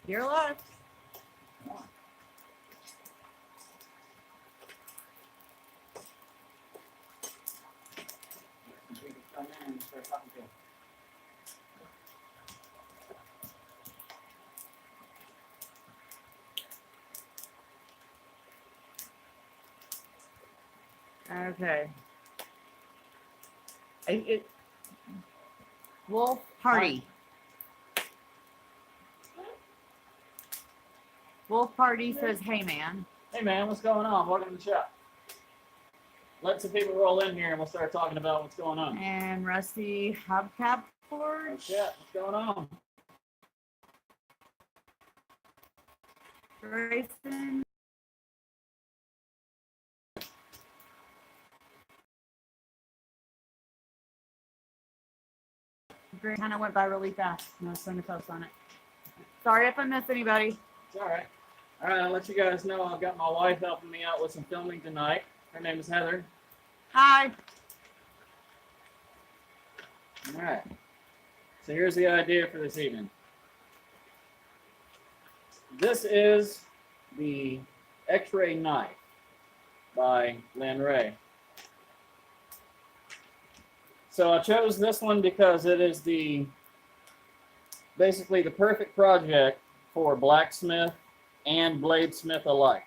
You're live. Okay. Wolf Party. Wolf Party says, hey man. Hey man, what's going on? Welcome to the shop. Let some people roll in here and we'll start talking about what's going on. And Rusty Hubcap Forge. Oh shit, what's going on? Grayson. Kind of went by really fast. I was trying to post on it. Sorry if I missed anybody. It's alright. Alright, I'll let you guys know I've got my wife helping me out with some filming tonight. Her name is Heather. Hi. Alright. So here's the idea for this evening. This is the XRhea knife by Rhea. So I chose this one because it is basically the perfect project for blacksmith and bladesmith alike.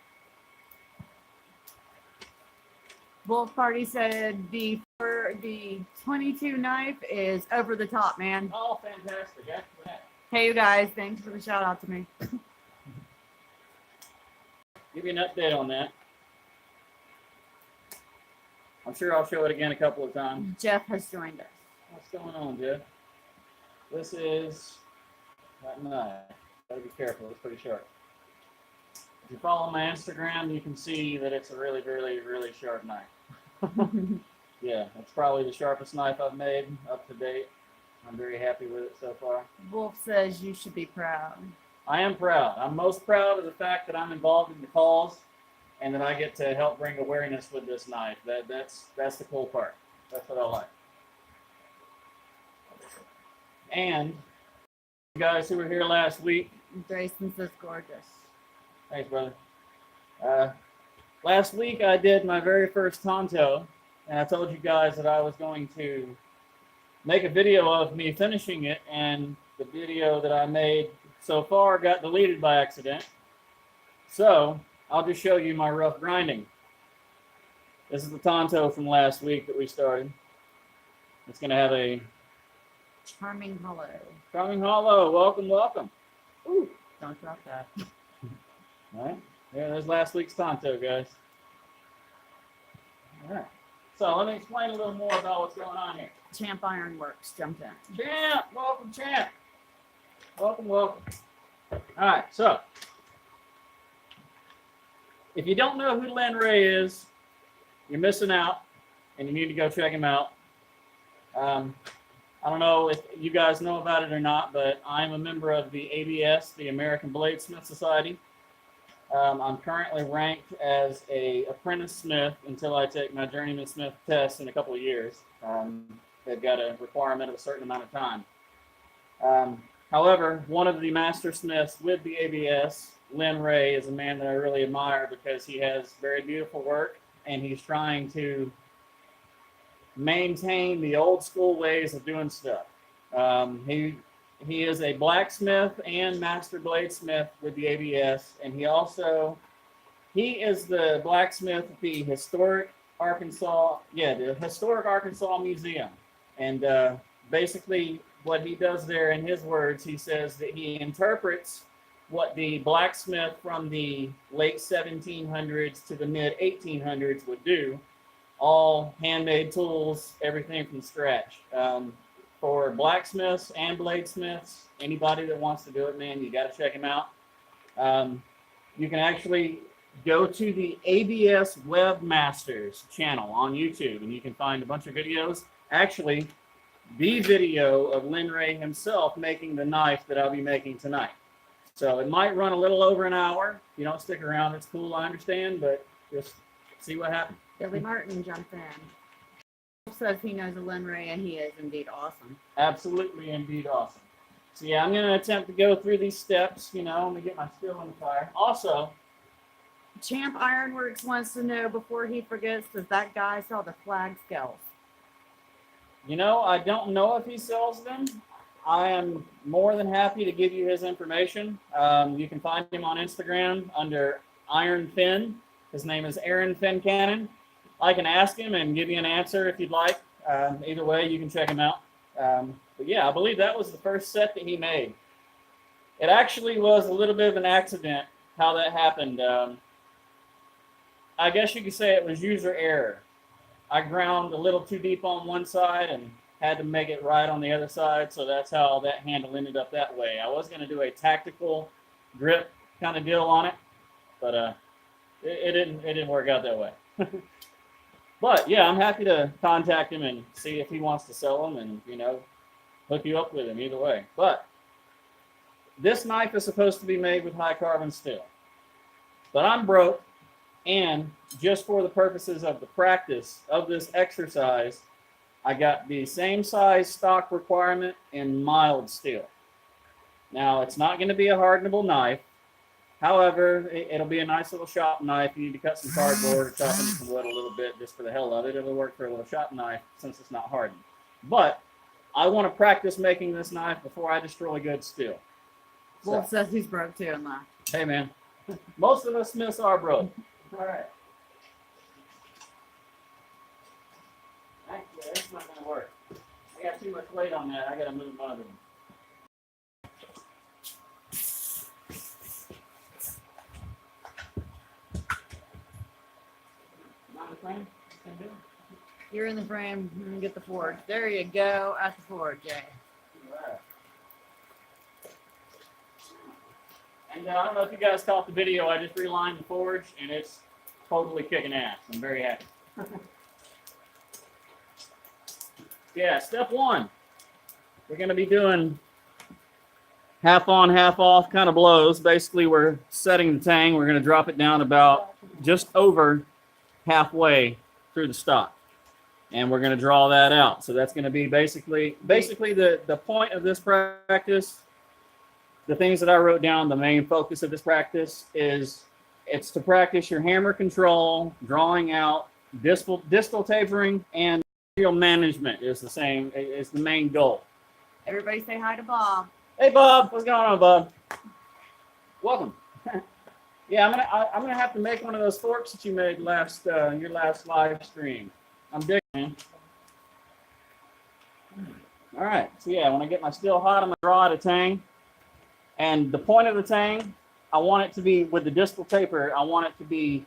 Wolf Party said the 22 knife is over the top, man. Oh, fantastic. After that. Hey, you guys. Thanks for the shout out to me. Give you an update on that. I'm sure I'll show it again a couple of times. Jeff has joined us. What's going on, Jeff? This is that knife. Gotta be careful. It's pretty sharp. If you follow my Instagram, you can see that it's a really, really, really sharp knife. Yeah, it's probably the sharpest knife I've made up to date. I'm very happy with it so far. Wolf says you should be proud. I am proud. I'm most proud of the fact that I'm involved in the cause and that I get to help bring awareness with this knife. That's the cool part. That's what I like. And you guys who were here last week. Grayson says gorgeous. Thanks, brother. Last week I did my very first Tonto, and I told you guys that I was going to make a video of me finishing it, and the video that I made so far got deleted by accident. So I'll just show you my rough grinding. This is the Tonto from last week that we started. It's going to have a Charming hollow. Charming hollow. Welcome, welcome. Ooh, don't drop that. All right. There's last week's Tonto, guys. All right. So let me explain a little more about what's going on here. Champ Ironworks jumped in. Champ! Welcome, Champ. Welcome, welcome. All right, so if you don't know who Rhea is, you're missing out, and you need to go check him out. I don't know if you guys know about it or not, but I'm a member of the ABS, the American Bladesmith Society. I'm currently ranked as an apprentice smith until I take my journeyman smith test in a couple of years. They've got a requirement of a certain amount of time. However, one of the master smiths with the ABS, Rhea, is a man that I really admire because he has very beautiful work and he's trying to maintain the old school ways of doing stuff. He is a blacksmith and master bladesmith with the ABS, and he is the blacksmith at the historic Arkansas Museum. And basically what he does there, in his words, he says that he interprets what the blacksmith from the late 1700s to the mid 1800s would do, all handmade tools, everything from scratch. For blacksmiths and bladesmiths, anybody that wants to do it, man, you got to check him out. You can actually go to the ABS Webmasters channel on YouTube, and you can find a bunch of videos. Actually, the video of Rhea himself making the knife that I'll be making tonight. So it might run a little over an hour. If you don't stick around, it's cool, I understand, but just see what happens. Billy Martin jumped in. Says he knows Rhea, and he is indeed awesome. Absolutely, indeed awesome. So yeah, I'm gonna attempt to go through these steps. You know, I'm gonna get my steel in the fire. Also, Champ Ironworks wants to know before he forgets, does that guy sell the flag scales? you know, I don't know if he sells them. I am more than happy to give you his information. You can find him on Instagram under Iron Fin. His name is Aaron Fincannon. I can ask him and give you an answer if you'd like. Either way, you can check him out. But yeah, I believe that was the first set that he made. It actually was a little bit of an accident how that happened. I guess you could say it was user error. I ground a little too deep on one side and had to make it right on the other side, so that's how that handle ended up that way. I was going to do a tactical grip kind of deal on it, but it didn't work out that way. But yeah, I'm happy to contact him and see if he wants to sell them, and you know, hook you up with him either way. But this knife is supposed to be made with high carbon steel, but I'm broke, and just for the purposes of the practice of this exercise, I got the same size stock requirement in mild steel. Now, it's not going to be a hardenable knife. However, it'll be a nice little shop knife. You need to cut some cardboard or chop into some wood a little bit just for the hell of it. It'll work for a little shop knife since it's not hardened. But I want to practice making this knife before I destroy good steel. Wolf says he's broke too and laughed. Hey, man. Most of us Smiths are broke. All right. Actually, that's not going to work. I got too much weight on that. I got to move one of them. You're in the frame. Get the forge. There you go. At the forge, Jay. Right. And I don't know if you guys caught the video. I just relined the forge, and it's totally kicking ass. I'm very happy. Yeah, step one. We're going to be doing half on, half off kind of blows. Basically, we're setting the tang. We're going to drop it down about just over halfway through the stock. And we're going to draw that out. So that's going to be basically the point of this practice. The things that I wrote down, the main focus of this practice is it's to practice your hammer control, drawing out, distal tapering, and material management is the main goal. Everybody say hi to Bob. Hey Bob, what's going on, Bob? Welcome. Yeah, I'm gonna have to make one of those forks that you made your last live stream. I'm digging, man. All right, so yeah, when I get my steel hot, I'm gonna draw out a tang. And the point of the tang, I want it to be, with the distal taper, I want it to be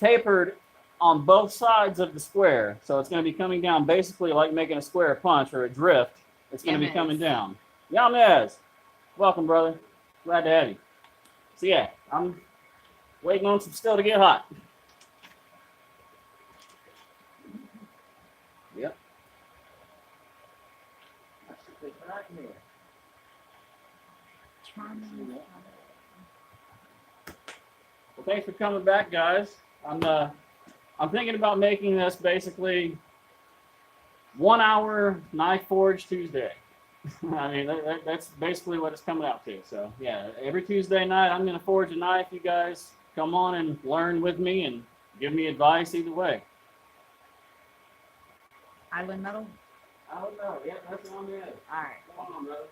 tapered on both sides of the square. So it's going to be coming down basically like making a square punch or a drift. It's going to be coming down. Yamez, welcome, brother. Glad to have you. So yeah, I'm waiting on some steel to get hot. Yep. That's the thing right here. Well, thanks for coming back, guys. I'm thinking about making this basically 1 hour knife forge Tuesday. I mean, that's basically what it's coming out to. So yeah, every Tuesday night I'm going to forge a knife. You guys come on and learn with me and give me advice either way. Island metal. Island metal. Yeah, that's on there. All right. Come on, brother.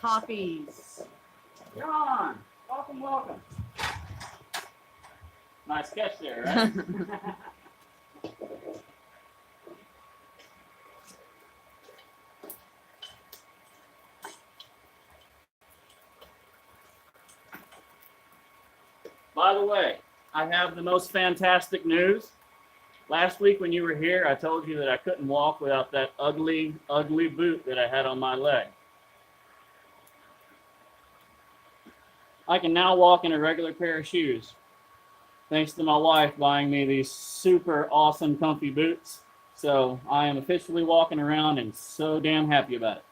Coffees. John, welcome. Nice catch there, right? By the way, I have the most fantastic news. Last week when you were here, I told you that I couldn't walk without that ugly, ugly boot that I had on my leg. I can now walk in a regular pair of shoes, thanks to my wife buying me these super awesome, comfy boots. So I am officially walking around and so damn happy about it.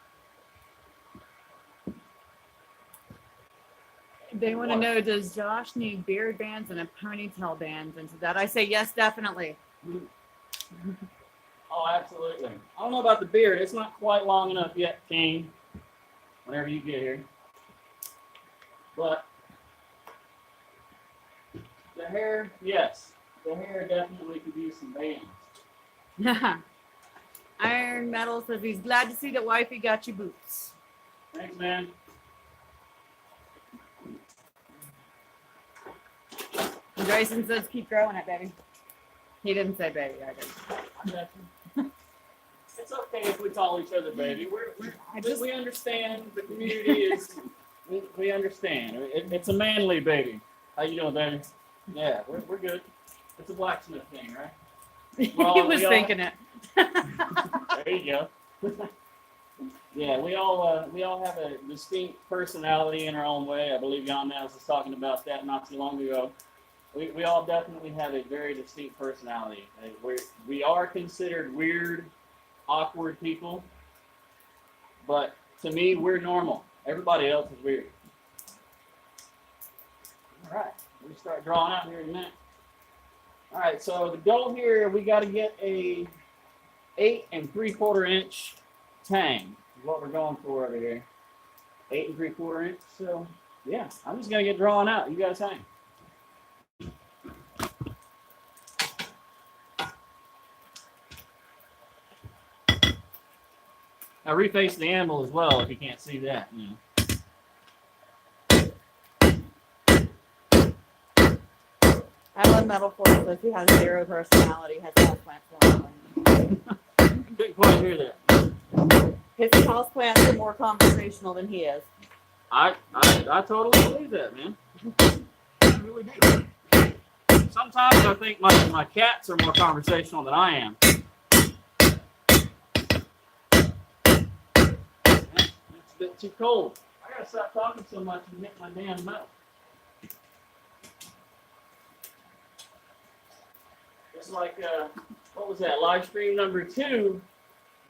They want to What? know, does Josh need beard bands and a ponytail band into that? I say yes, definitely. Oh, absolutely. I don't know about the beard. It's not quite long enough yet, King. Whenever you get here. But the hair, yes. The hair definitely could use some bands. Iron Metal says he's glad to see that wifey got you boots. Thanks, man. Jason says keep growing it, baby. He didn't say baby, I did. I got you. It's okay if we call each other baby. We understand the community is. We understand. It's a manly baby. How you doing, baby? Yeah, we're good. It's a blacksmith thing, right? He was thinking it. There you go. Yeah, we all have a distinct personality in our own way. I believe Jan Nels was talking about that not too long ago. We all definitely have a very distinct personality. We are considered weird, awkward people, but to me, we're normal. Everybody else is weird. All right, we start drawing out here in a minute. All right, so the goal here, we got to get a 8 3/4 inch tang. Is what we're going for over here. 8 3/4 inch. So yeah, I'm just gonna get drawn out. You guys hang. I reface the anvil as well if you can't see that. You know. Alan Metal Force says he has zero personality, has houseplants more. Couldn't quite hear that. His houseplants are more conversational than he is. I totally believe that, man. I really do. Sometimes I think my cats are more conversational than I am. It's a bit too cold. I gotta stop talking so much and hit my damn mouth. It's like, what was that, live stream number 2,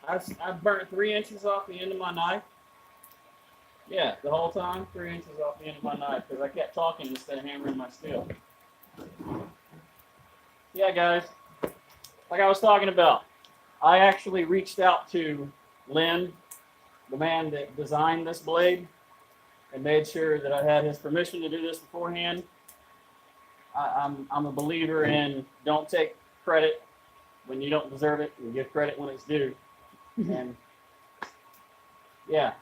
I burnt 3 inches off the end of my knife. Yeah, the whole time, 3 inches off the end of my knife, because I kept talking instead of hammering my steel. Yeah, guys, like I was talking about, I actually reached out to Lynn, the man that designed this blade, and made sure that I had his permission to do this beforehand. I'm a believer in don't take credit when you don't deserve it, and give credit when it's due. And yeah,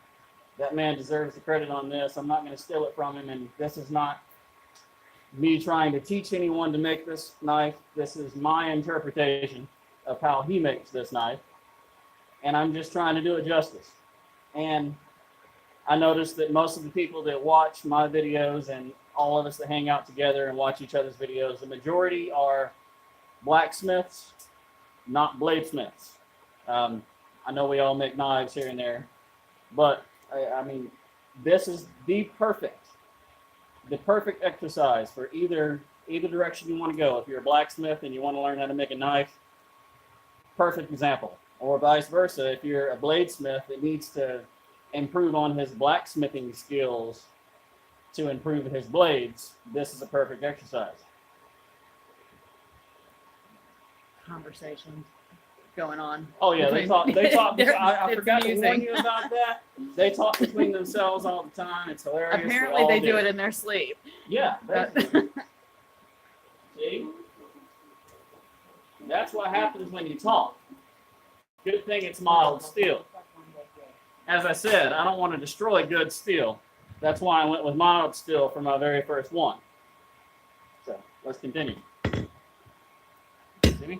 that man deserves the credit on this. I'm not going to steal it from him, and this is not me trying to teach anyone to make this knife. This is my interpretation of how he makes this knife, and I'm just trying to do it justice. And I noticed that most of the people that watch my videos and all of us that hang out together and watch each other's videos, the majority are blacksmiths, not bladesmiths. I know we all make knives here and there, but I mean, this is the perfect exercise for either direction you want to go. If you're a blacksmith and you want to learn how to make a knife, perfect example. Or vice versa, if you're a bladesmith that needs to improve on his blacksmithing skills to improve his blades, this is a perfect exercise. Conversations going on. Oh yeah, they talk. I forgot to warn amusing. you about that. They talk between themselves all the time. It's hilarious. Apparently they do it in their sleep. Yeah. See? That's what happens when you talk. Good thing it's modeled steel. As I said, I don't want to destroy good steel. That's why I went with modeled steel for my very first one. So let's continue. See me?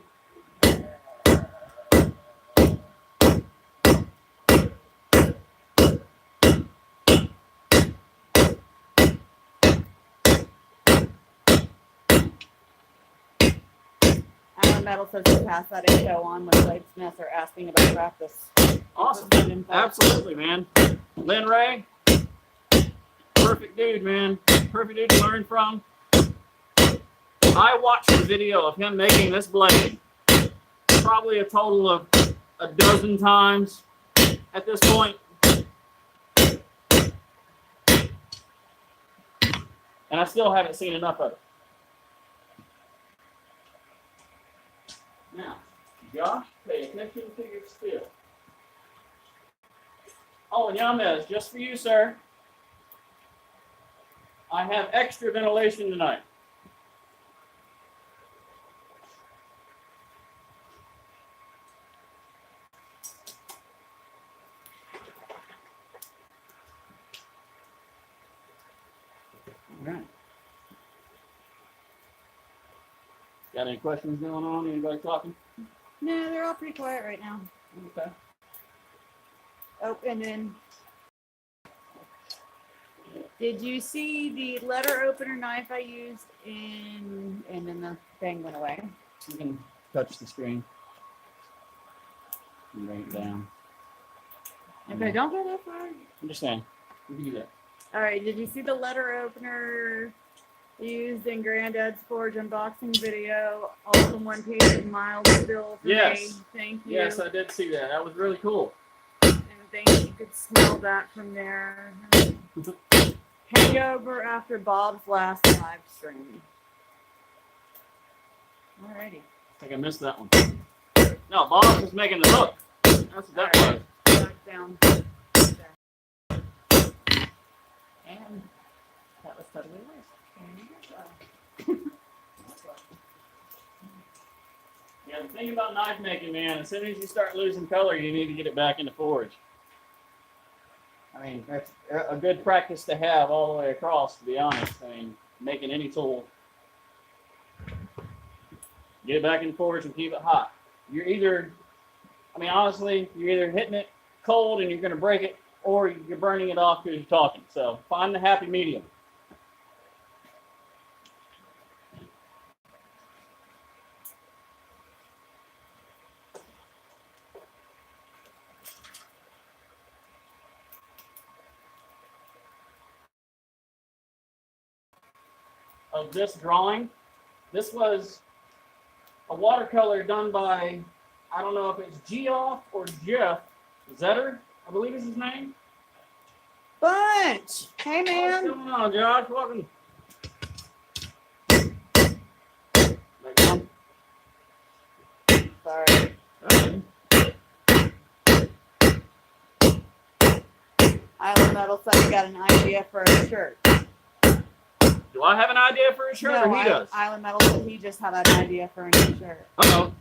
Alan Metal says to pass that info on when bladesmiths are asking about practice. Awesome. Absolutely, man. Lynn Ray, perfect dude, man. Perfect dude to learn from. I watched the video of him making this blade probably a total of a dozen times at this point. And I still haven't seen enough of it. Now, Josh, pay attention to your spill. Oh, and Yamez, just for you, sir. I have extra ventilation tonight. All right. Got any questions going on? Anybody talking? No, they're all pretty quiet right now. Okay. Oh, and then, did you see the letter opener knife I used in, and then the thing went away? You can touch the screen. And bring it down. Okay, don't go that far. I'm just saying. You can do that. All right, did you see the letter opener used in Granddad's Forge unboxing video? Also one piece of mild still for Yes. me. Thank you. Yes, I did see that. That was really cool. And thank you. You could smell that from there. Hangover after Bob's last live stream. Alrighty. I think I missed that one. No, Bob was making the hook. That's what that was. Back down. There. And that was totally worse. Yeah, the thing about knife making, man, as soon as you start losing color, you need to get it back in the forge. I mean, that's a good practice to have all the way across, to be honest. I mean, making any tool. Get it back in the forge and keep it hot. You're either, I mean, honestly, you're either hitting it cold and you're going to break it, or you're burning it off because you're talking. So find the happy medium. Of this drawing, this was a watercolor done by, I don't know if it's Geoff or Jeff Zetter, I believe is his name. Bunch! Hey, What's man. going on, Josh? Welcome. Back down. Sorry. Okay. Island Metal said he got an idea for a shirt. Do I have an idea for a shirt, No, or he does? Island Metal said he just had an idea for a new shirt. Uh-oh.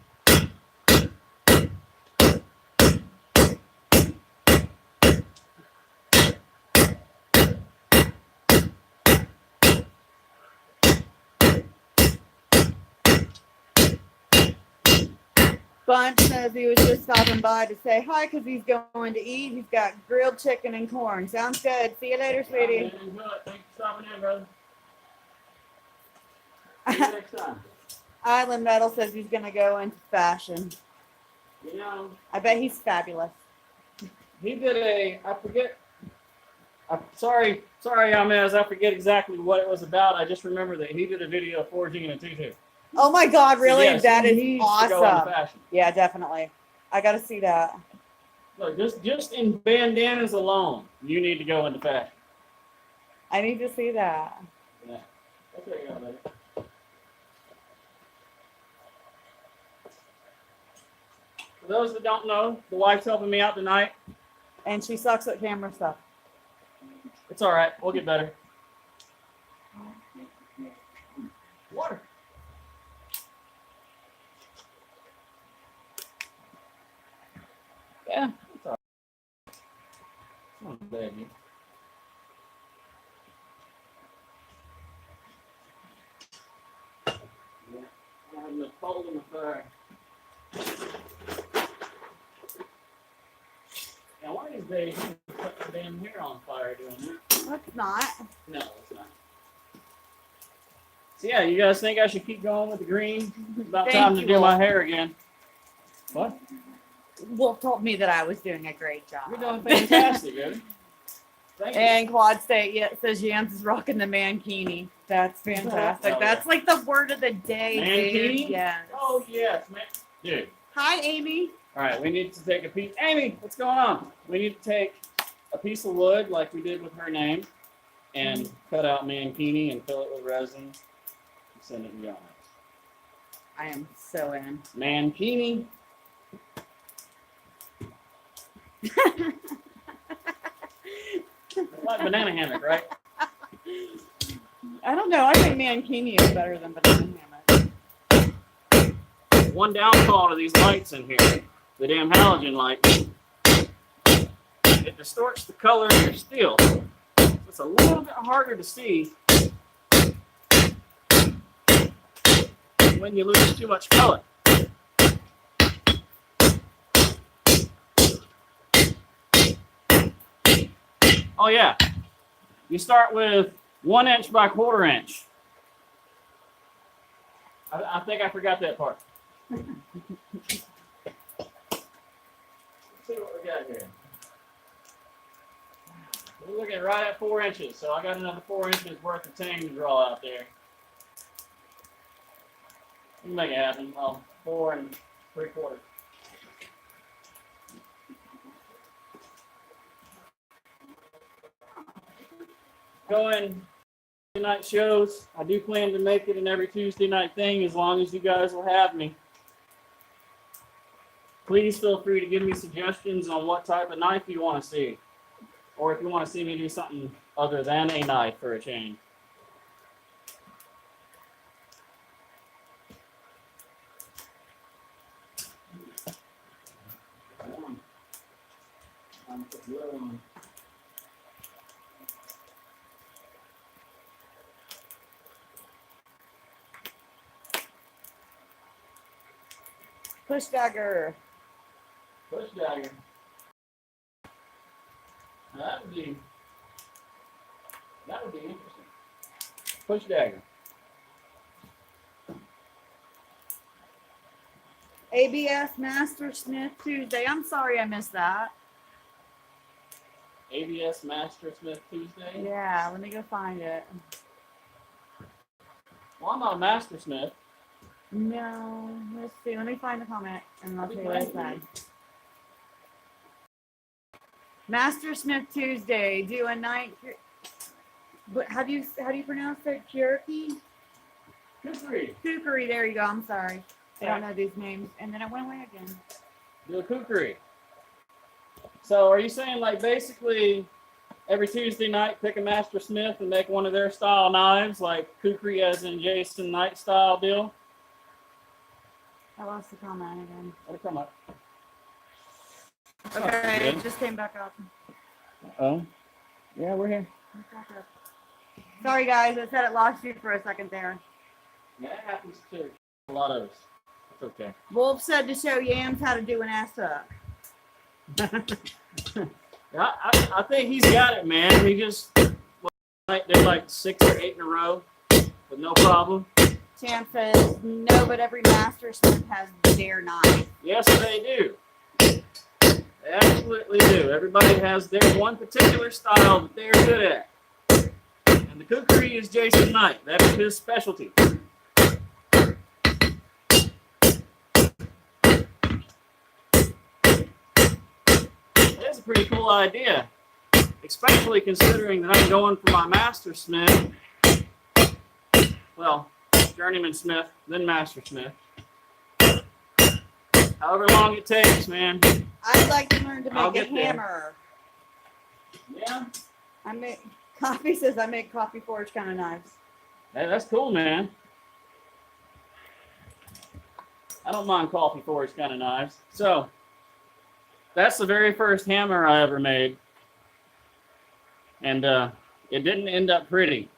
Bunch says he was just stopping by to say hi because he's going to eat. He's got grilled chicken and corn. Sounds good. See you later, sweetie. Thanks for stopping in, brother. See you next time. Island Metal says he's going to go into fashion. You know, I bet he's fabulous. he did I forget. Sorry, Yamez, I forget exactly what it was about. I just remember that he did a video of forging in a tutu. Oh my God, really? So, yes, that he is needs to go into awesome. fashion. Yeah, definitely. I got to see that. Look, just in bandanas alone, you need to go into fashion. I need to see that. Yeah. That's what you got, baby. For those that don't know, the wife's helping me out tonight. And she sucks at camera stuff. It's all right. We'll get better. Water. Yeah, it's all right. It's not bad, you. Yeah, I'm having a cold in the fire. Now, one of these days, you can put the damn hair on fire doing that. That's not. No, it's not. So yeah, you guys think I should keep going with the green? It's about Thank time to you, do my Wolf. hair again. What? Wolf told me that I was doing a great job. You're doing fantastic, dude. Thank you. And Quad State says Jans is rocking the mankini. That's fantastic. Oh, That's yeah. like the word of the day, Mankini? dude. Yes. Oh yes, man. Dude. Hi, Amy. All right, we need to take a piece. Amy, what's going on? We need to take a piece of wood like we did with her name. and cut out mankini and fill it with resin and send it in yarn. I am so in. Mankini. Like banana hammock, right? I don't know. I think mankini is better than banana hammock. One downfall to these lights in here, the damn halogen light, it distorts the color of your steel. It's a little bit harder to see when you lose too much color. Oh yeah, you start with 1 inch by 1/4 inch. I think I forgot that part. Let's see what we got here. We're looking right at 4 inches, so I got another 4 inches worth of tang to draw out there. We can make it happen. Well, 4 3/4. Going Tuesday night shows. I do plan to make it an every Tuesday night thing as long as you guys will have me. Please feel free to give me suggestions on what type of knife you want to see. Or if you want to see me do something other than a knife for a change. Push dagger. Push dagger. Now that would be interesting. Push dagger. ABS Master Smith Tuesday. I'm sorry I missed that. ABS Master Smith Tuesday? Yeah, let me go find it. Well, I'm not a Master Smith. No, let's see. Let me find the comment and I'll tell you what I said. Master Smith Tuesday. Do a night. But how do you pronounce it? Cherokee? Kukri. Kukri. There you go. I'm sorry. I don't know these names. And then it went away again. Do a kukri. So are you saying like basically every Tuesday night pick a Master Smith and make one of their style knives like kukri as in Jason Knight style deal? I lost the comment again. Let it come up. Okay, it just came back up. Oh, yeah, we're here. Sorry guys, I said it lost you for a second there. Yeah, it happens to a lot of us. It's okay. Wolf said to show Yams how to do an ass tuck. I think he's got it, man. He just did like 6 or 8 in a row with no problem. Champ says, no, but every Master Smith has their knife. Yes, they do. They absolutely do. Everybody has their one particular style that they're good at. And the kukri is Jason Knight. That is his specialty. That's a pretty cool idea. Especially considering that I'm going for my Master Smith. Well, Journeyman Smith, then Master Smith. However long it takes, man. I'd like to learn to I'll make a get there. hammer. Yeah. Coffee says I make coffee forge kind of knives. Hey, that's cool, man. I don't mind coffee forge kind of knives. So, that's the very first hammer I ever made. And it didn't end up pretty.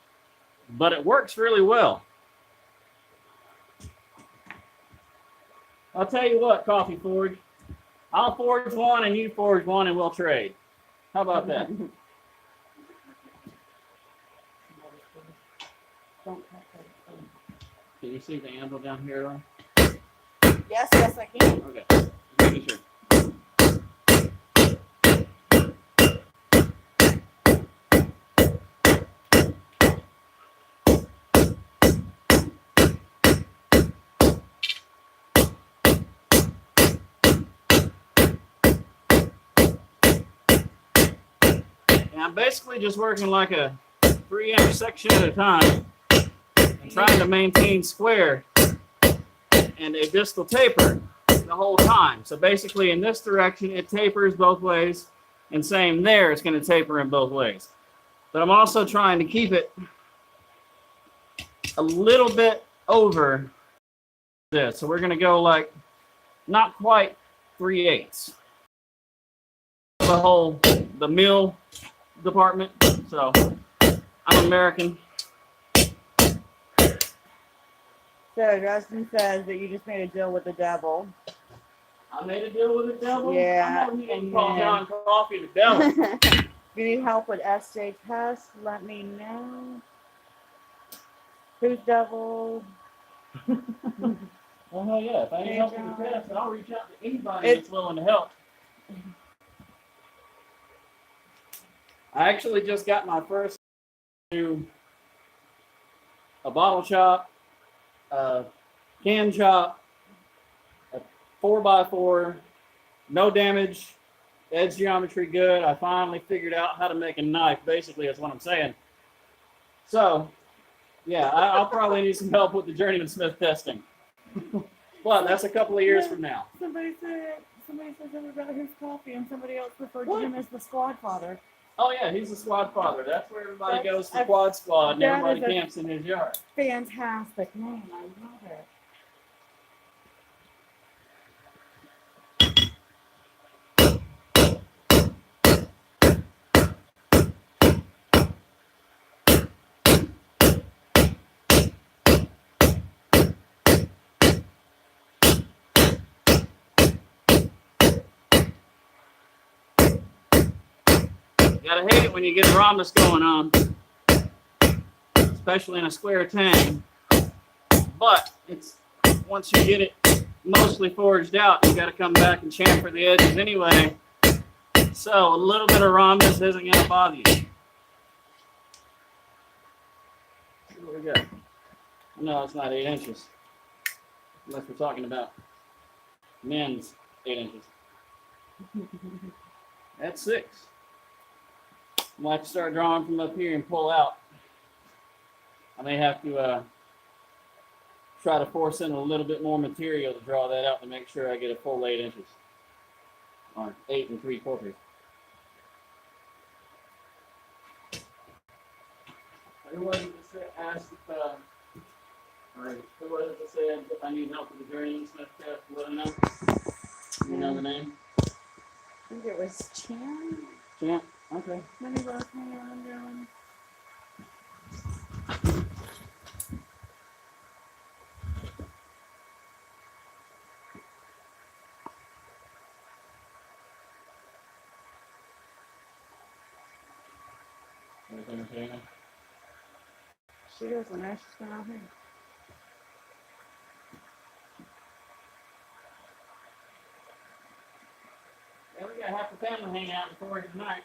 But it works really well. I'll tell you what, Coffee Forge. I'll forge one and you forge one and we'll trade. How about that? Can you see the anvil down here? Yes, I can. Okay. Just making sure. And I'm basically just working like a 3-inch section at a time and trying to maintain square and a distal taper the whole time. So basically in this direction, it tapers both ways, and same there, it's going to taper in both ways. But I'm also trying to keep it a little bit over this. So we're going to go like not quite 3/8. The mill department. So I'm American. So Justin says that you just made a deal with the devil. I made a deal with the devil? Yeah. I know he didn't call John Coffee the devil. If you need help with SJ test, let me know. Who's devil? Well, hell yeah. If I need help with the test, I'll reach out to anybody that's willing to help. I actually just got my first to a bottle chop, a can chop, a 4x4, no damage, edge geometry good. I finally figured out how to make a knife, basically, is what I'm saying. So, yeah, I'll probably need some help with the journeyman smith testing. But that's a couple of years from now. Somebody said something about his coffee, and somebody else referred to him as the squad father. Oh yeah, he's the squad father. That's where everybody goes for quad squad, and everybody camps in his yard. Fantastic name, I love it. You gotta hate it when you get a rhombus going on, especially in a square tang. But it's once you get it mostly forged out, you gotta come back and chamfer the edges anyway. So a little bit of rhombus isn't gonna bother you. See what we got? No, it's not 8 inches. Unless we're talking about men's 8 inches. That's 6. I might have to start drawing from up here and pull out. I may have to try to force in a little bit more material to draw that out to make sure I get a full 8 inches. Or 8 3/4. Who was it that asked who was it that said if I need help with the journeyman smith test, let them know? You know the name? I think it was Chan. Champ? Okay. Let me look. Hang on, I'm going. Everything okay now? She doesn't know she's been out here. Yeah, we got half the family hanging out before tonight.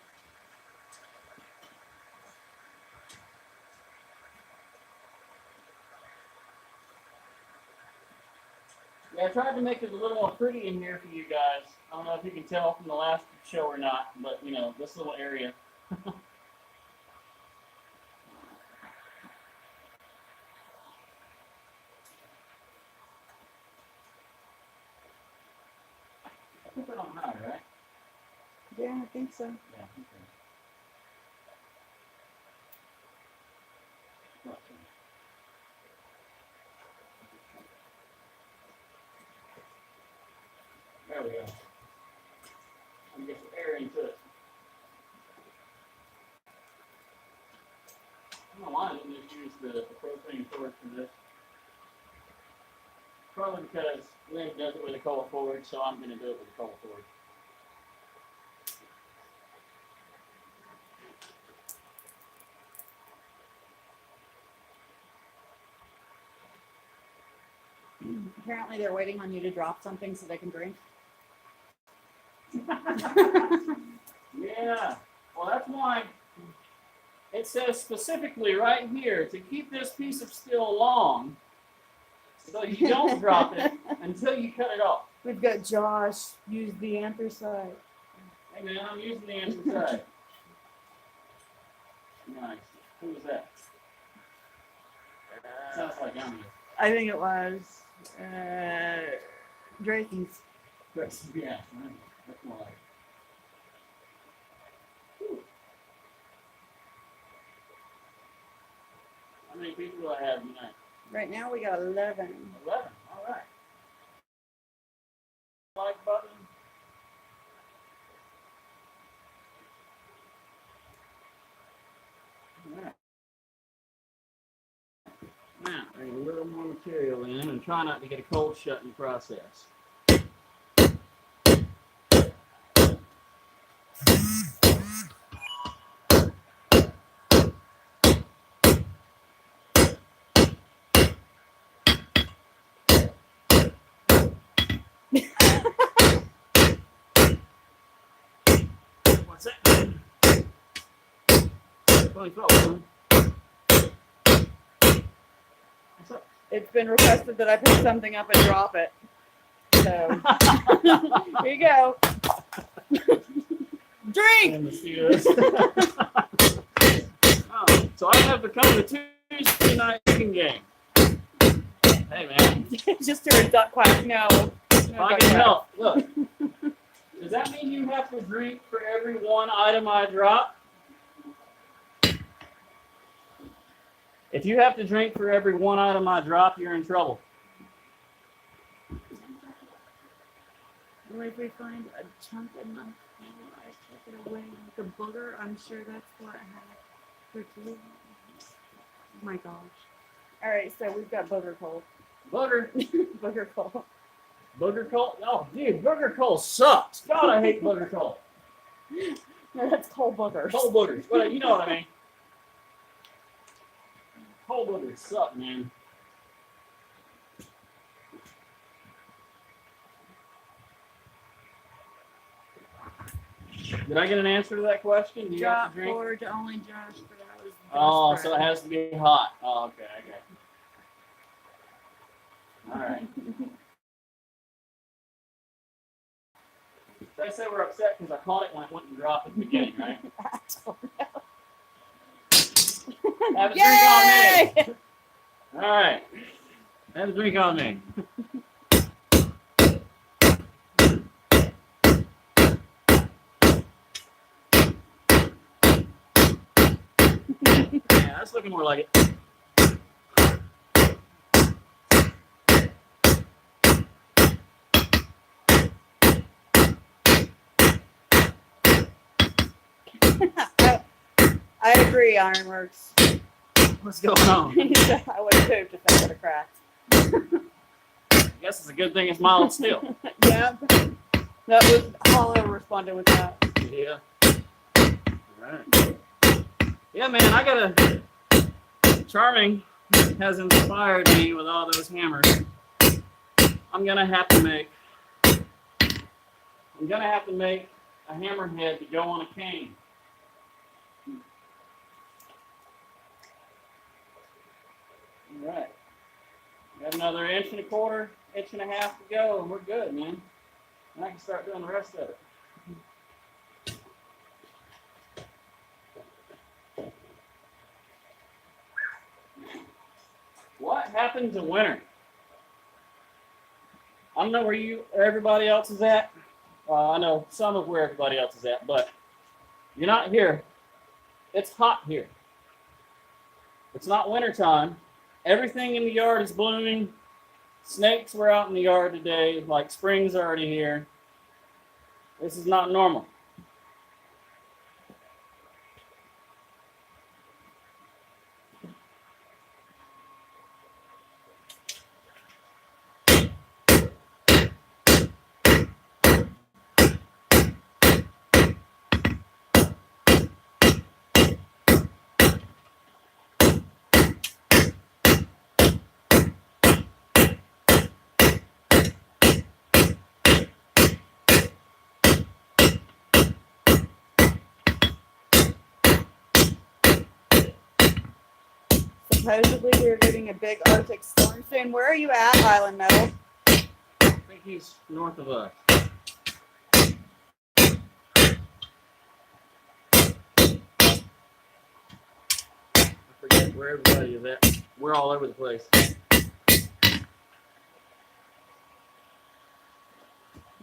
Yeah, I tried to make it a little more pretty in here for you guys. I don't know if you can tell from the last show or not, but you know, this little area. Keep it on high, right? Yeah, I think so. Yeah. Okay. There we go. I'm get some air into it. I don't know why I didn't just use the propane torch for this. Probably because Lynn does it with a cold forge, so I'm going to do it with a cold forge. Apparently they're waiting on you to drop something so they can drink. Yeah. Well, that's why it says specifically right here to keep this piece of steel long so you don't drop it until you cut it off. We've got Josh use the anthracite. Hey man, I'm using the anthracite. Nice. Who was that? Sounds like I'm I think it was Draken's. yeah. That's more like it. How many people do I have tonight? Right now we got 11. 11. All right. Like button. All right. Now, bring a little more material in and try not to get a cold shut in the process. What's that? What's up? It's been requested that I pick something up and drop it. So, here you go. Drink! And the mosquitoes. Oh, so I have become the Tuesday night drinking game. Hey, man. Just heard a duck quack. No. If I can help, look. Does that mean you have to drink for every one item I drop? If you have to drink for every one item I drop, you're in trouble. If we find a chunk in my phone, I take it away like a booger. I'm sure that's what happened. Oh my gosh. All right, so we've got booger coal. Booger. Booger coal. Booger coal? Oh, dude, booger coal sucks. God, I hate booger coal. No, that's coal boogers. Coal boogers. Well, you know what I mean. Coal boogers suck, man. Did I get an answer to that question? Do you have Drop to drink? forward to only Josh, but I was. Oh, so it has to be hot. Oh, okay, okay. All right. They say we're upset because I caught it when I went and dropped at the beginning, right? I don't know. Have a Yay! drink on me. All right. Have a drink on me. Yeah, that's looking more like it. I agree, Ironworks. What's going on? I would have pooped if that would have cracked. I guess it's a good thing it's mild still. Yeah. That was Hollow responded with that. Yeah. All right. Yeah, man, I got Charming has inspired me with all those hammers. I'm gonna have to make a hammerhead to go on a cane. All right. Got another 1.25 inches, 1.5 inches to go, and we're good, man. And I can start doing the rest of it. What happens in winter? I don't know where everybody else is at. I know some of where everybody else is at, but you're not here. It's hot here. It's not wintertime. Everything in the yard is blooming. Snakes were out in the yard today, like spring's already here. This is not normal. Supposedly we're getting a big Arctic storm soon. Where are you at, Island Metal? I think he's north of us. forget where everybody is at. We're all over the place.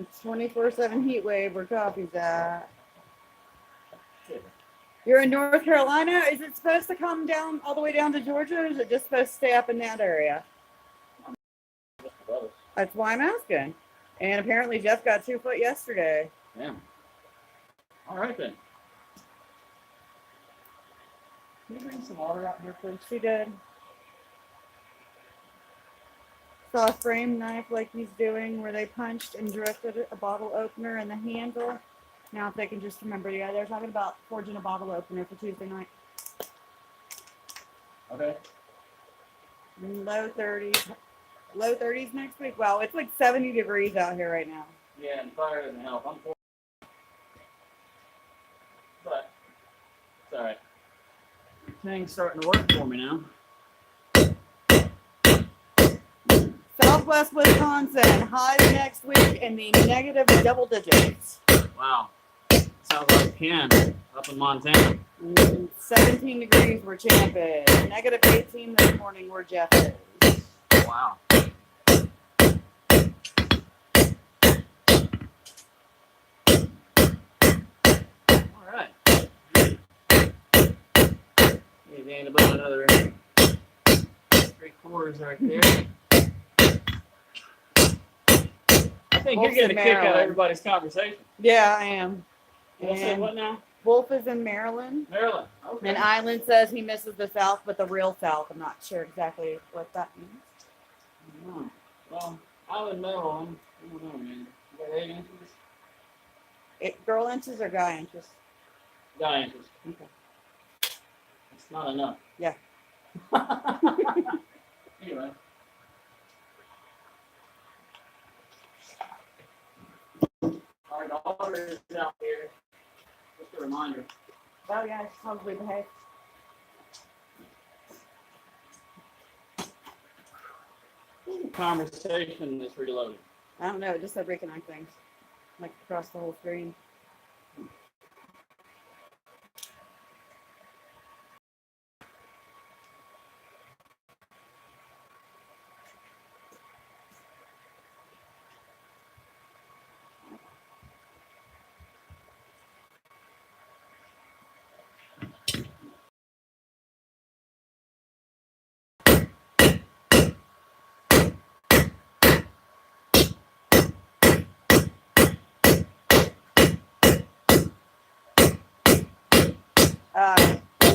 It's 24/7 heat wave where coffee's at. You're in North Carolina. Is it supposed to come down all the way down to Georgia, or is it just supposed to stay up in that area? That's why I'm asking. And apparently Jeff got 2 foot yesterday. Damn. All right then. Can you bring some water out here, please? She did. Saw a frame knife like he's doing where they punched and drifted a bottle opener in the handle. Now if they can just remember, yeah, they're talking about forging a bottle opener for Tuesday night. Okay. Low 30s. Low 30s next week. Wow, it's like 70 degrees out here right now. Yeah, and fire doesn't help. I'm poor. But it's all right. Thing's starting to work for me now. Southwest Wisconsin, highs next week in the negative double digits. Wow. Sounds like Ken up in Montana. 17 degrees where Champ is. Negative 18 this morning where Jeff is. Wow. All right. You gained about another 3/4 right there. I think Wolf's you're in getting a kick out of Maryland. everybody's conversation. Yeah, I am. What's it, what now? Wolf is in Maryland. Maryland. Okay. And Island says he misses the South, but the real South. I'm not sure exactly what that means. Oh, well, Island Maryland. I don't know, man. You got 8 inches? Girl inches or guy inches? Guy inches. Okay. It's not enough. Yeah. Anyway. Our daughter is out here. Just a reminder. Oh, yeah, it's probably behave. Conversation is reloaded. I don't know. It just said reconnect things. Like across the whole screen.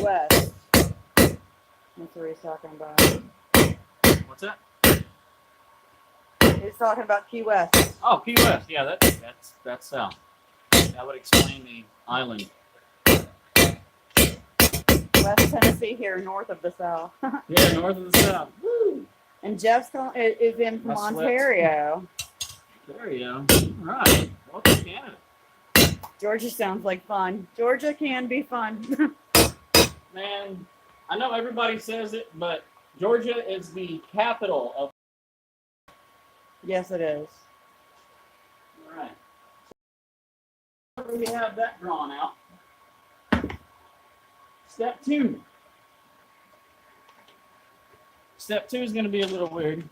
West. That's what he's talking about. What's that? He's talking about Key West. Oh, Key West. Yeah, that's south. That would explain the island. West Tennessee here, north of the South. Yeah, north of the south. Woo! And Jeff's is in from I sweat. Ontario. There you go. All right. Welcome to Canada. Georgia sounds like fun. Georgia can be fun. Man, I know everybody says it, but Georgia is the capital of. Yes, it is. All right. We have that drawn out. Step 2. Step 2 is going to be a little weird.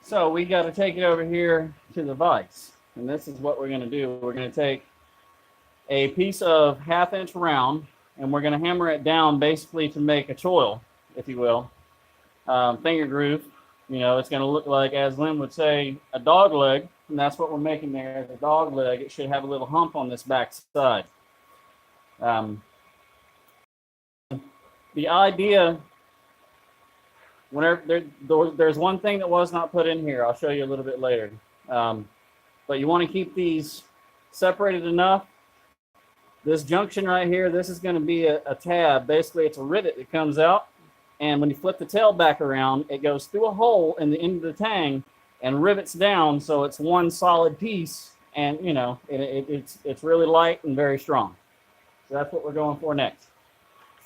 So we got to take it over here to the vise. And this is what we're going to do. We're going to take a piece of 1/2 inch round, and we're going to hammer it down basically to make a choil, if you will. Finger groove. You know, it's going to look like, as Lynn would say, a dog leg. And that's what we're making there, the dog leg. It should have a little hump on this back side. The idea, whenever there's one thing that was not put in here, I'll show you a little bit later. But you want to keep these separated enough. This junction right here, this is going to be a tab. Basically, it's a rivet that comes out. And when you flip the tail back around, it goes through a hole in the end of the tang and rivets down, so it's one solid piece. And, you know, it's really light and very strong. So that's what we're going for next.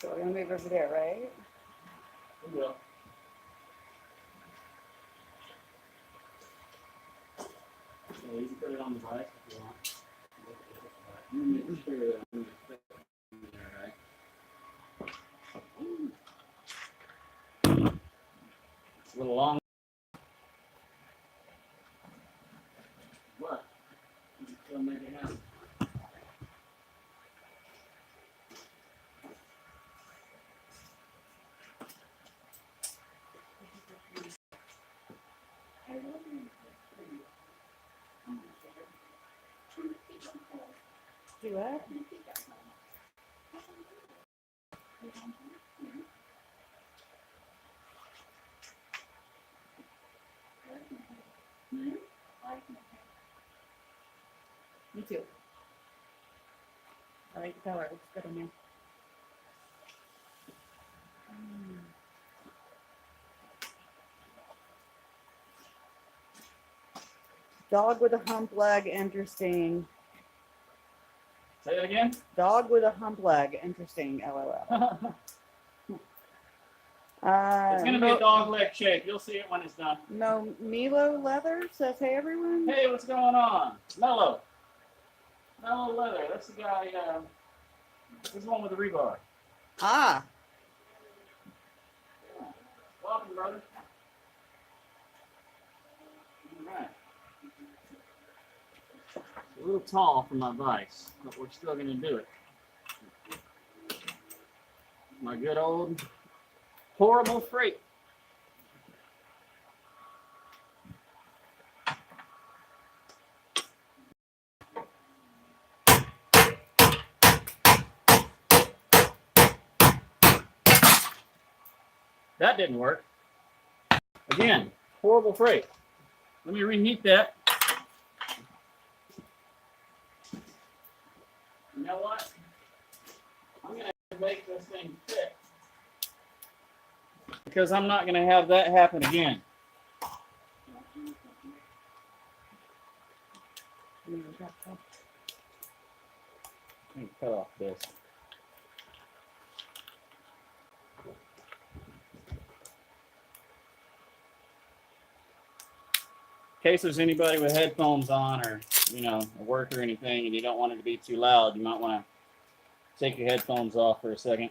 So we're going to move over there, right? We will. Yeah, you can put it on the vise if you want. Make sure that I'm gonna fit in there, right? gonna make it happen. Do what? Me too. I like the color. It looks good on you. Dog with a hump leg, interesting. Say it again. Dog with a hump leg, interesting. LOL. It's gonna be a dog leg shape. You'll see it when it's done. No, Milo Leather says, "Hey everyone." Hey, what's going on? Mellow. Mellow Leather. That's the guy. This one with the rebar. Ah, Welcome, brother. All right. A little tall for my vice, but we're still gonna do it. My good old horrible freight. That didn't work. Again, horrible freight. Let me reheat that. You know what? I'm going to make this thing fit because I'm not going to have that happen again. Let me cut off this. In case there's anybody with headphones on or, a work or anything and you don't want it to be too loud, you might want to take your headphones off for a second.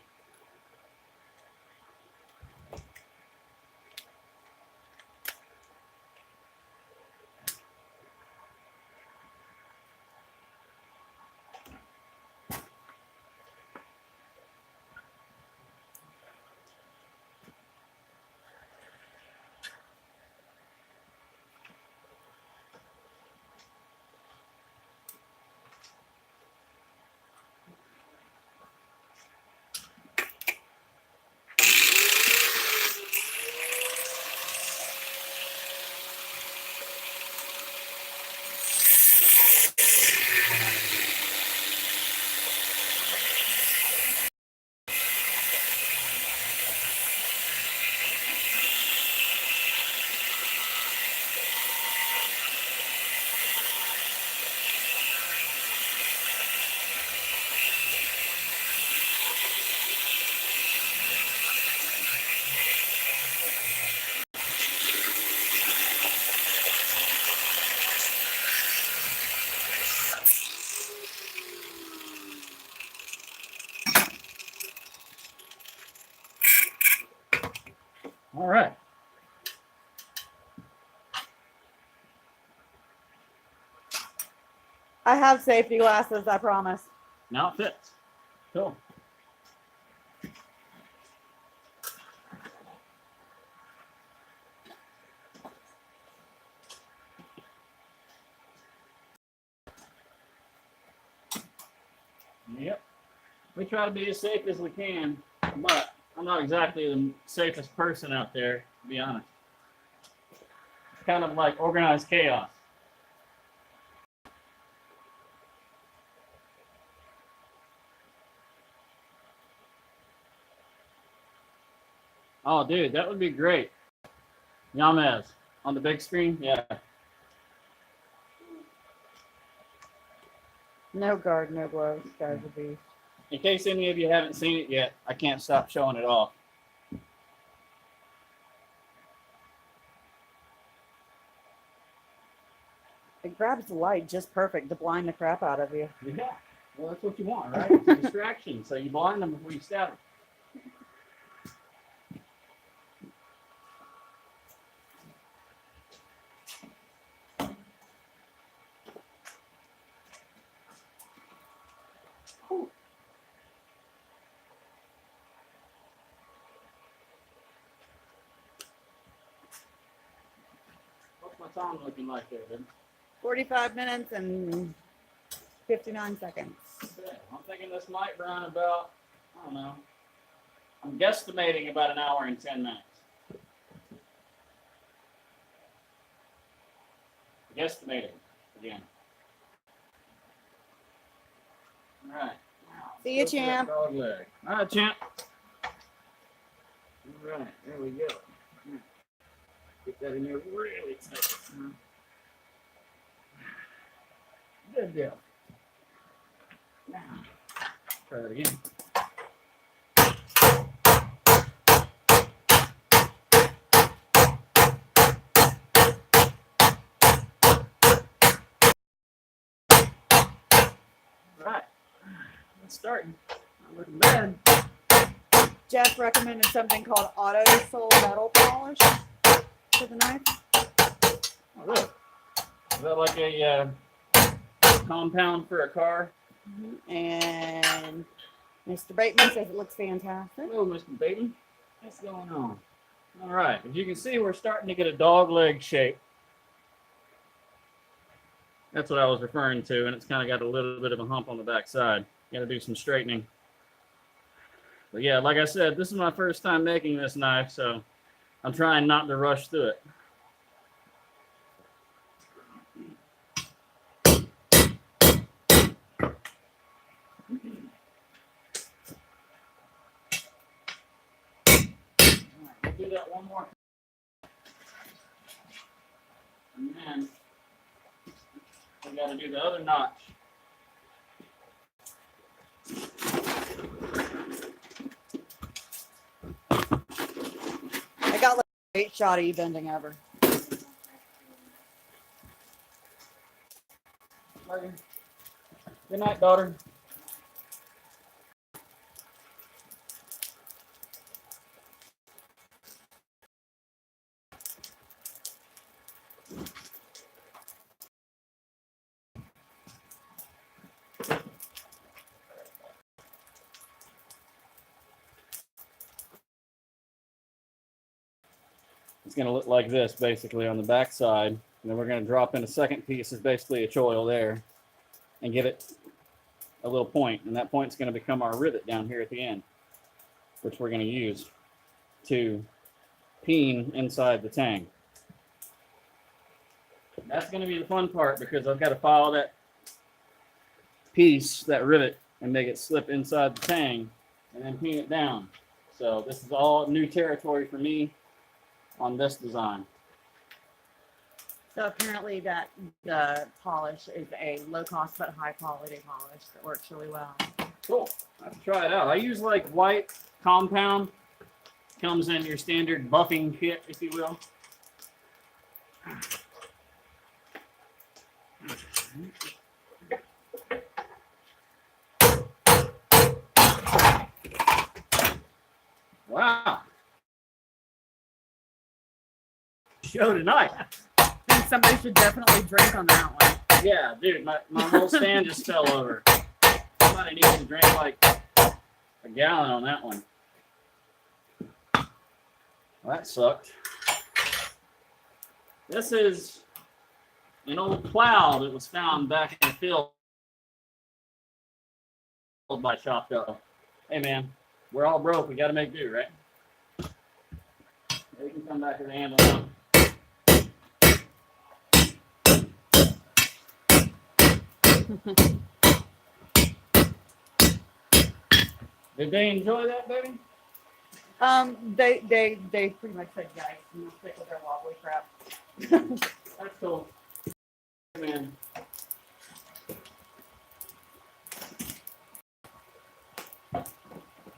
All right. I have safety glasses, I promise. Now it fits. Cool. Yep. We try to be as safe as we can, but I'm not exactly the safest person out there, to be honest. It's kind of like organized chaos. Oh, dude, that would be great. Yamez on the big screen, yeah. No guard, no gloves. Guys will be. In case any of you haven't seen it yet, I can't stop showing it off. It grabs the light just perfect to blind the crap out of you. Yeah, well, that's what you want, right? It's a distraction, so you blind them before you stab them. time looking like there, then? 45 minutes and 59 seconds. Okay. I'm thinking this might run about, I don't know. I'm guesstimating about an hour and 10 minutes. Guesstimating again. All right. See you, champ. Dog leg. All right, champ. All right, there we go. Get that in there really tight. Good deal. Now, try that again. All right, let's start. Not looking bad. Jeff recommended something called Auto Soul Metal Polish for the knife. Oh, really? Is that like a compound for a car? And Mr. Bateman says it looks fantastic. Hello, Mr. Bateman. What's going on? All right, as you can see, we're starting to get a dog leg shape. That's what I was referring to, and it's kind of got a little bit of a hump on the back side. Got to do some straightening. But yeah, like I said, this is my first time making this knife, so I'm trying not to rush through it. We'll do that one more. And then we got to do the other notch. I got like a great shot of you bending over. Good night, daughter. It's going to look like this basically on the back side. And then we're going to drop in a second piece is basically a choil there and give it a little point. And that point's going to become our rivet down here at the end, which we're going to use to peen inside the tang. That's going to be the fun part because I've got to follow that piece, that rivet, and make it slip inside the tang and then peen it down. So this is all new territory for me on this design. So apparently that the polish is a low cost but high quality polish that works really well. Cool. I'll try it out. I use like white compound. Comes in your standard buffing kit, if you will. Wow. Show tonight. I think somebody should definitely drink on that one. Yeah, dude, my whole stand just fell over. Somebody needs to drink like a gallon on that one. Well, that sucked. This is an old plow that was found back in the field by Shopko. Hey man, we're all broke. We got to make do, right? We can come back to the handle now. Did they enjoy that, baby? They pretty much said guys, and they'll stick with their wobbly crap. That's cool. Man.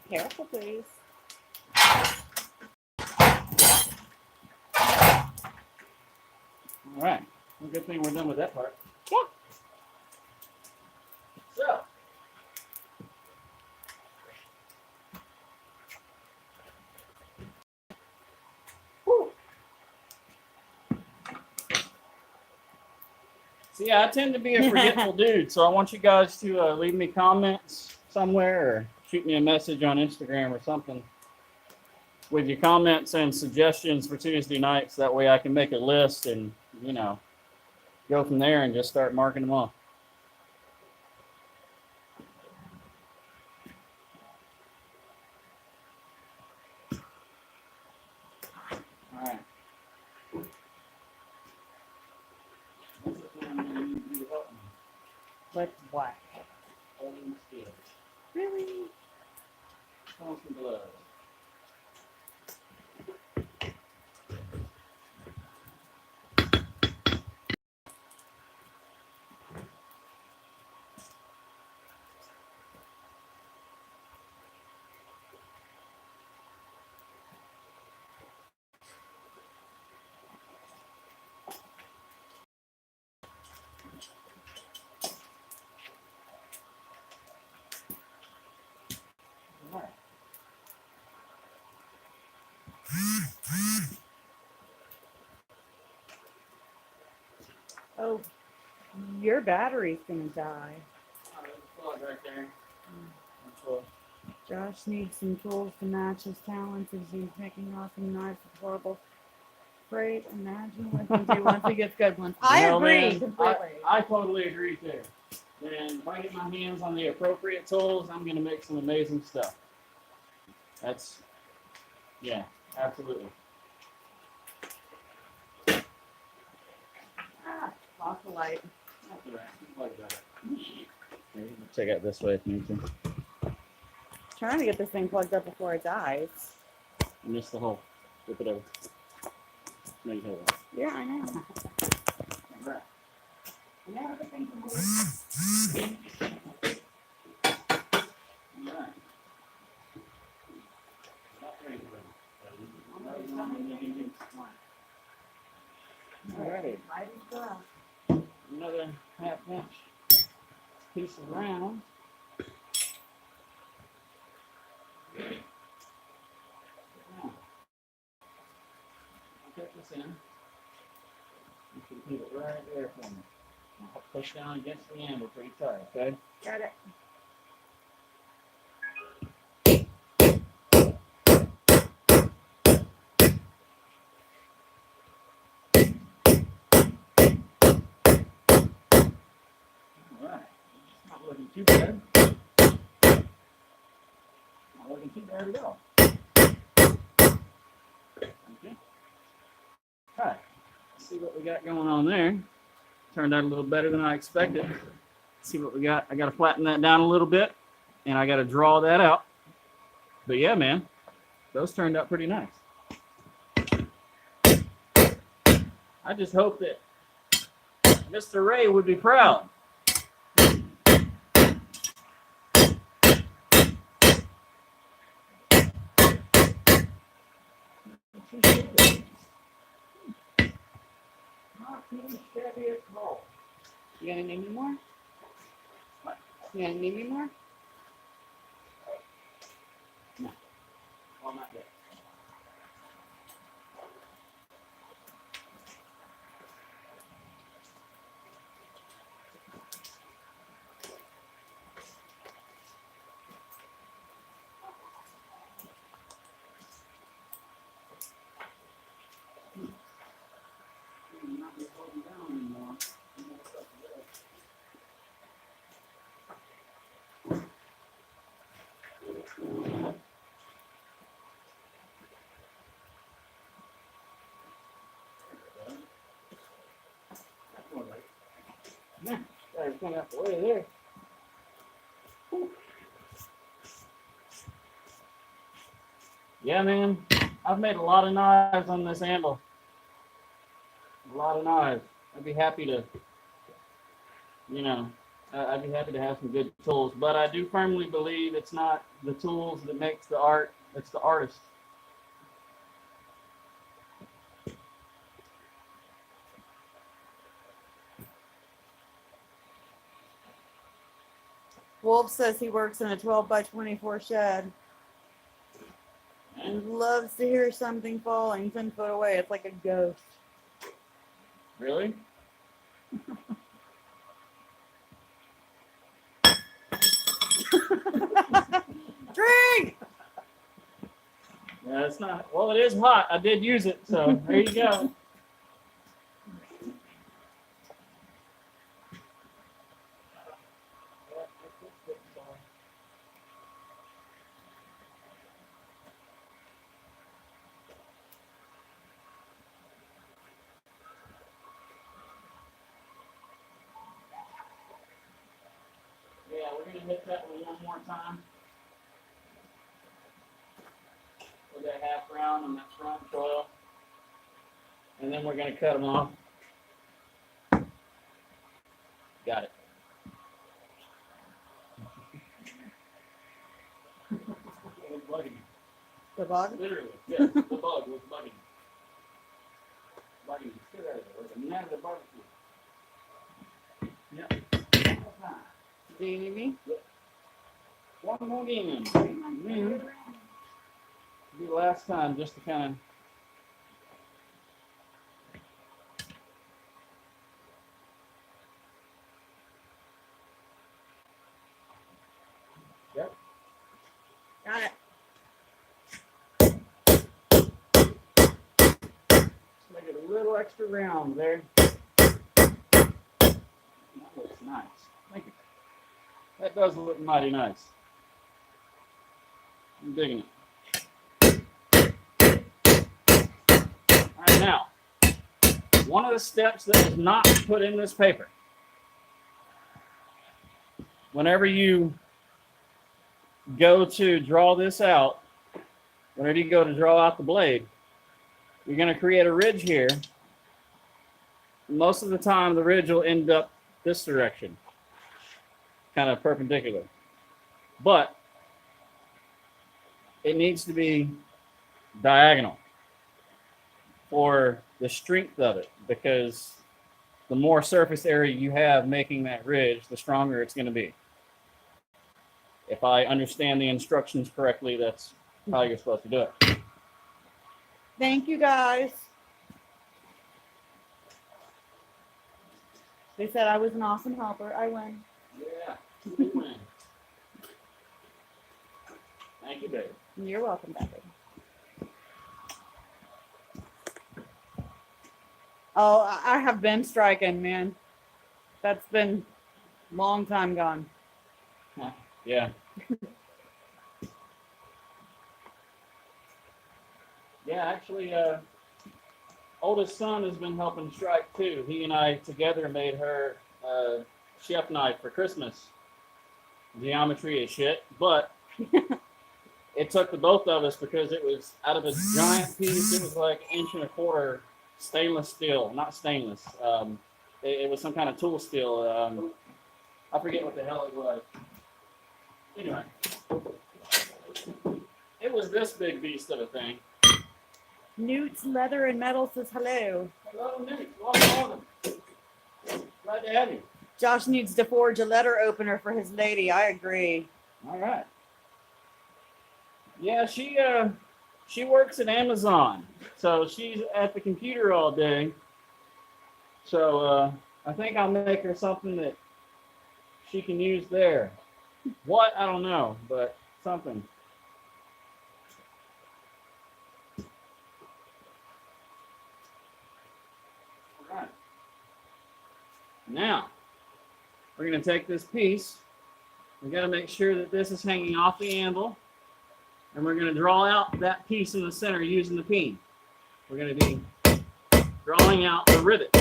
Careful, please. All right. Well, good thing we're done with that part. Yeah. So. See, I tend to be a forgetful dude, so I want you guys to leave me comments somewhere or shoot me a message on Instagram or something. with your comments and suggestions for Tuesday nights. That way I can make a list and, you know, go from there and just start marking them off. All right. What's what? Holding skills. Really? Some gloves. All right. Oh, your battery's gonna die. Oh, there's a plug right there. That's all. Josh needs some tools to match his talents as he's making awesome knives with horrible freight. Imagine what he can do once he gets good ones. I No, agree man, completely. I totally agree there. And if I get my hands on the appropriate tools, I'm going to make some amazing stuff. That's, yeah, absolutely. Off the light. That's all right. Like that. Maybe check out this way if you need to. Trying to get this thing plugged up before it dies. I missed the hole. Flip it over. No, you hold it. Yeah, I know. All right. And now everything can work. All right. Not ready for it. Alrighty. Might as well. Another half-inch piece of round. Now, I'll put this in. You can keep it right there for me. I'll push down against the handle pretty tight, okay? Got it. Alright. Not looking too bad. Not looking too bad at all. Okay. Alright. Let's see what we got going on there. Turned out a little better than I expected. Let's see what we got. I got to flatten that down a little bit, and I got to draw that out. But yeah, man, those turned out pretty nice. I just hope that Mr. Ray would be proud. You gonna need me more? What? You gonna need me more? No. Well, not yet. Not be holding down anymore. Yeah, got everything out the way there. Yeah, man, I've made a lot of knives on this handle. A lot of knives. I'd be happy to, you know, I'd be happy to have some good tools. But I do firmly believe it's not the tools that makes the art, it's the artist. Wolf says he works in a 12 by 24 shed and loves to hear something falling 10 foot away. It's like a ghost. Really? Drink! Yeah, it's not. Well, it is hot. I did use it, so there you go. Yeah, we're gonna hit that one more time with that half round on that front coil, and then we're gonna cut them off. Got it. It was bugging me. The bug? Literally, yes, the bug was bugging me. Bugging me. Get out of there. Like a man at a barbecue. Yep. Do you need me? One more game. Be the last time, just to kind of. Yep. Got it. Make it a little extra round there. That looks nice. Thank you. That does look mighty nice. I'm digging it. All right, now, one of the steps that is not put in this paper, whenever you go to draw this out, whenever you go to draw out the blade, you're going to create a ridge here. Most of the time, the ridge will end up this direction, kind of perpendicular. But it needs to be diagonal for the strength of it, because the more surface area you have making that ridge, the stronger it's going to be. If I understand the instructions correctly, that's how you're supposed to do it. Thank you, guys. They said I was an awesome helper. I win. Yeah, you win. Thank you, baby. You're welcome, baby. Oh, I have been striking, man. That's been a long time gone. Yeah. Yeah, actually, oldest son has been helping strike too. He and I together made her chef knife for Christmas. Geometry is shit, but it took the both of us because it was out of a giant piece. It was like 1.25 inch stainless steel, not stainless. It was some kind of tool steel. I forget what the hell it was. Anyway, it was this big beast of a thing. Newt's Leather and Metal says hello. Hello, Nick. Welcome. Glad to have you. Josh needs to forge a letter opener for his lady. I agree. All right. Yeah, she works at Amazon, so she's at the computer all day. So I think I'll make her something that she can use there. What? I don't know, but something. All right. Now, we're going to take this piece. We got to make sure that this is hanging off the anvil. And we're going to draw out that piece in the center using the peen. We're going to be drawing out the rivet.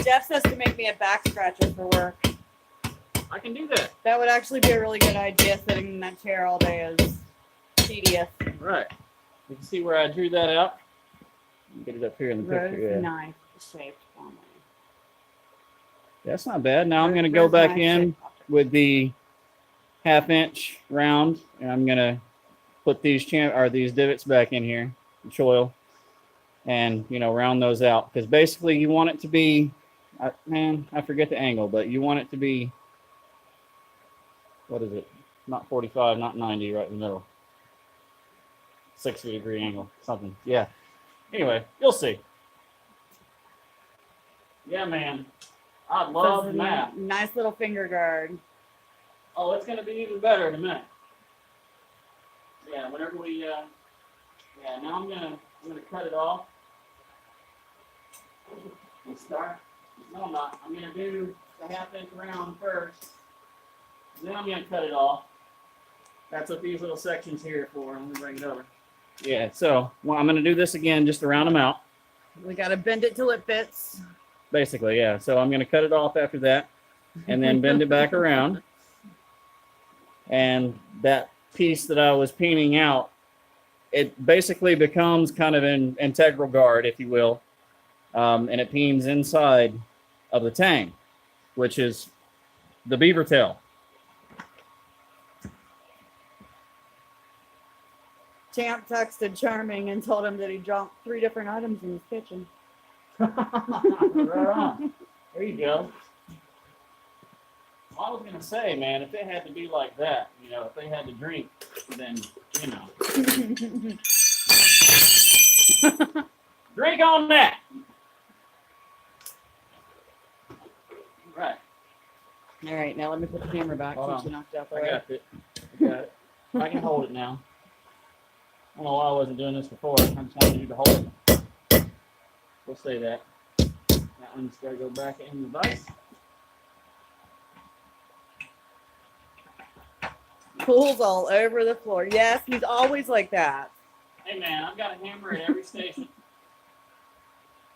Jeff says to make me a back scratcher for work. I can do that. That would actually be a really good idea. Sitting in that chair all day is tedious. Right. You can see where I drew that out. Get it up here in the picture. Yeah. Knife shaped formally. That's not bad. Now I'm going to go back in with the 1/2 inch round, and I'm going to put these these divots back in here, the choil, and round those out, because basically you want it to be, I forget the angle, but you want it to be, what is it? Not 45, not 90, right in the middle. 60-degree angle, something. Yeah. Anyway, you'll see. Yeah, man. I So love it's a math. nice little finger guard. Oh, it's gonna be even better in a minute. Yeah, whenever we yeah, now I'm gonna cut it off and start. No, I'm not. I'm gonna do the 1/2 inch round first. Then I'm gonna cut it off. That's what these little sections here are for. Let me bring it over. Yeah, so well, I'm gonna do this again just to round them out. We gotta bend it till it fits. Basically, yeah. So I'm gonna cut it off after that and then bend it back around. And that piece that I was peening out, it basically becomes kind of an integral guard, if you will. And it peens inside of the tang, which is the beaver tail. Champ texted Charming and told him that he dropped 3 different items in his kitchen. Right on. There you go. Well, I was gonna say, man, if it had to be like that, you know, if they had to drink, then you know, drink on that. Right. All right, now let me put the camera back Hold since on. you knocked it out the I way. got it. I got it. I can hold it now. I don't know why I wasn't doing this before. I just wanted you to hold it. We'll say that. That one's got to go back in the vise. Pools all over the floor. Yes, he's always like that. Hey man, I've got a hammer at every station.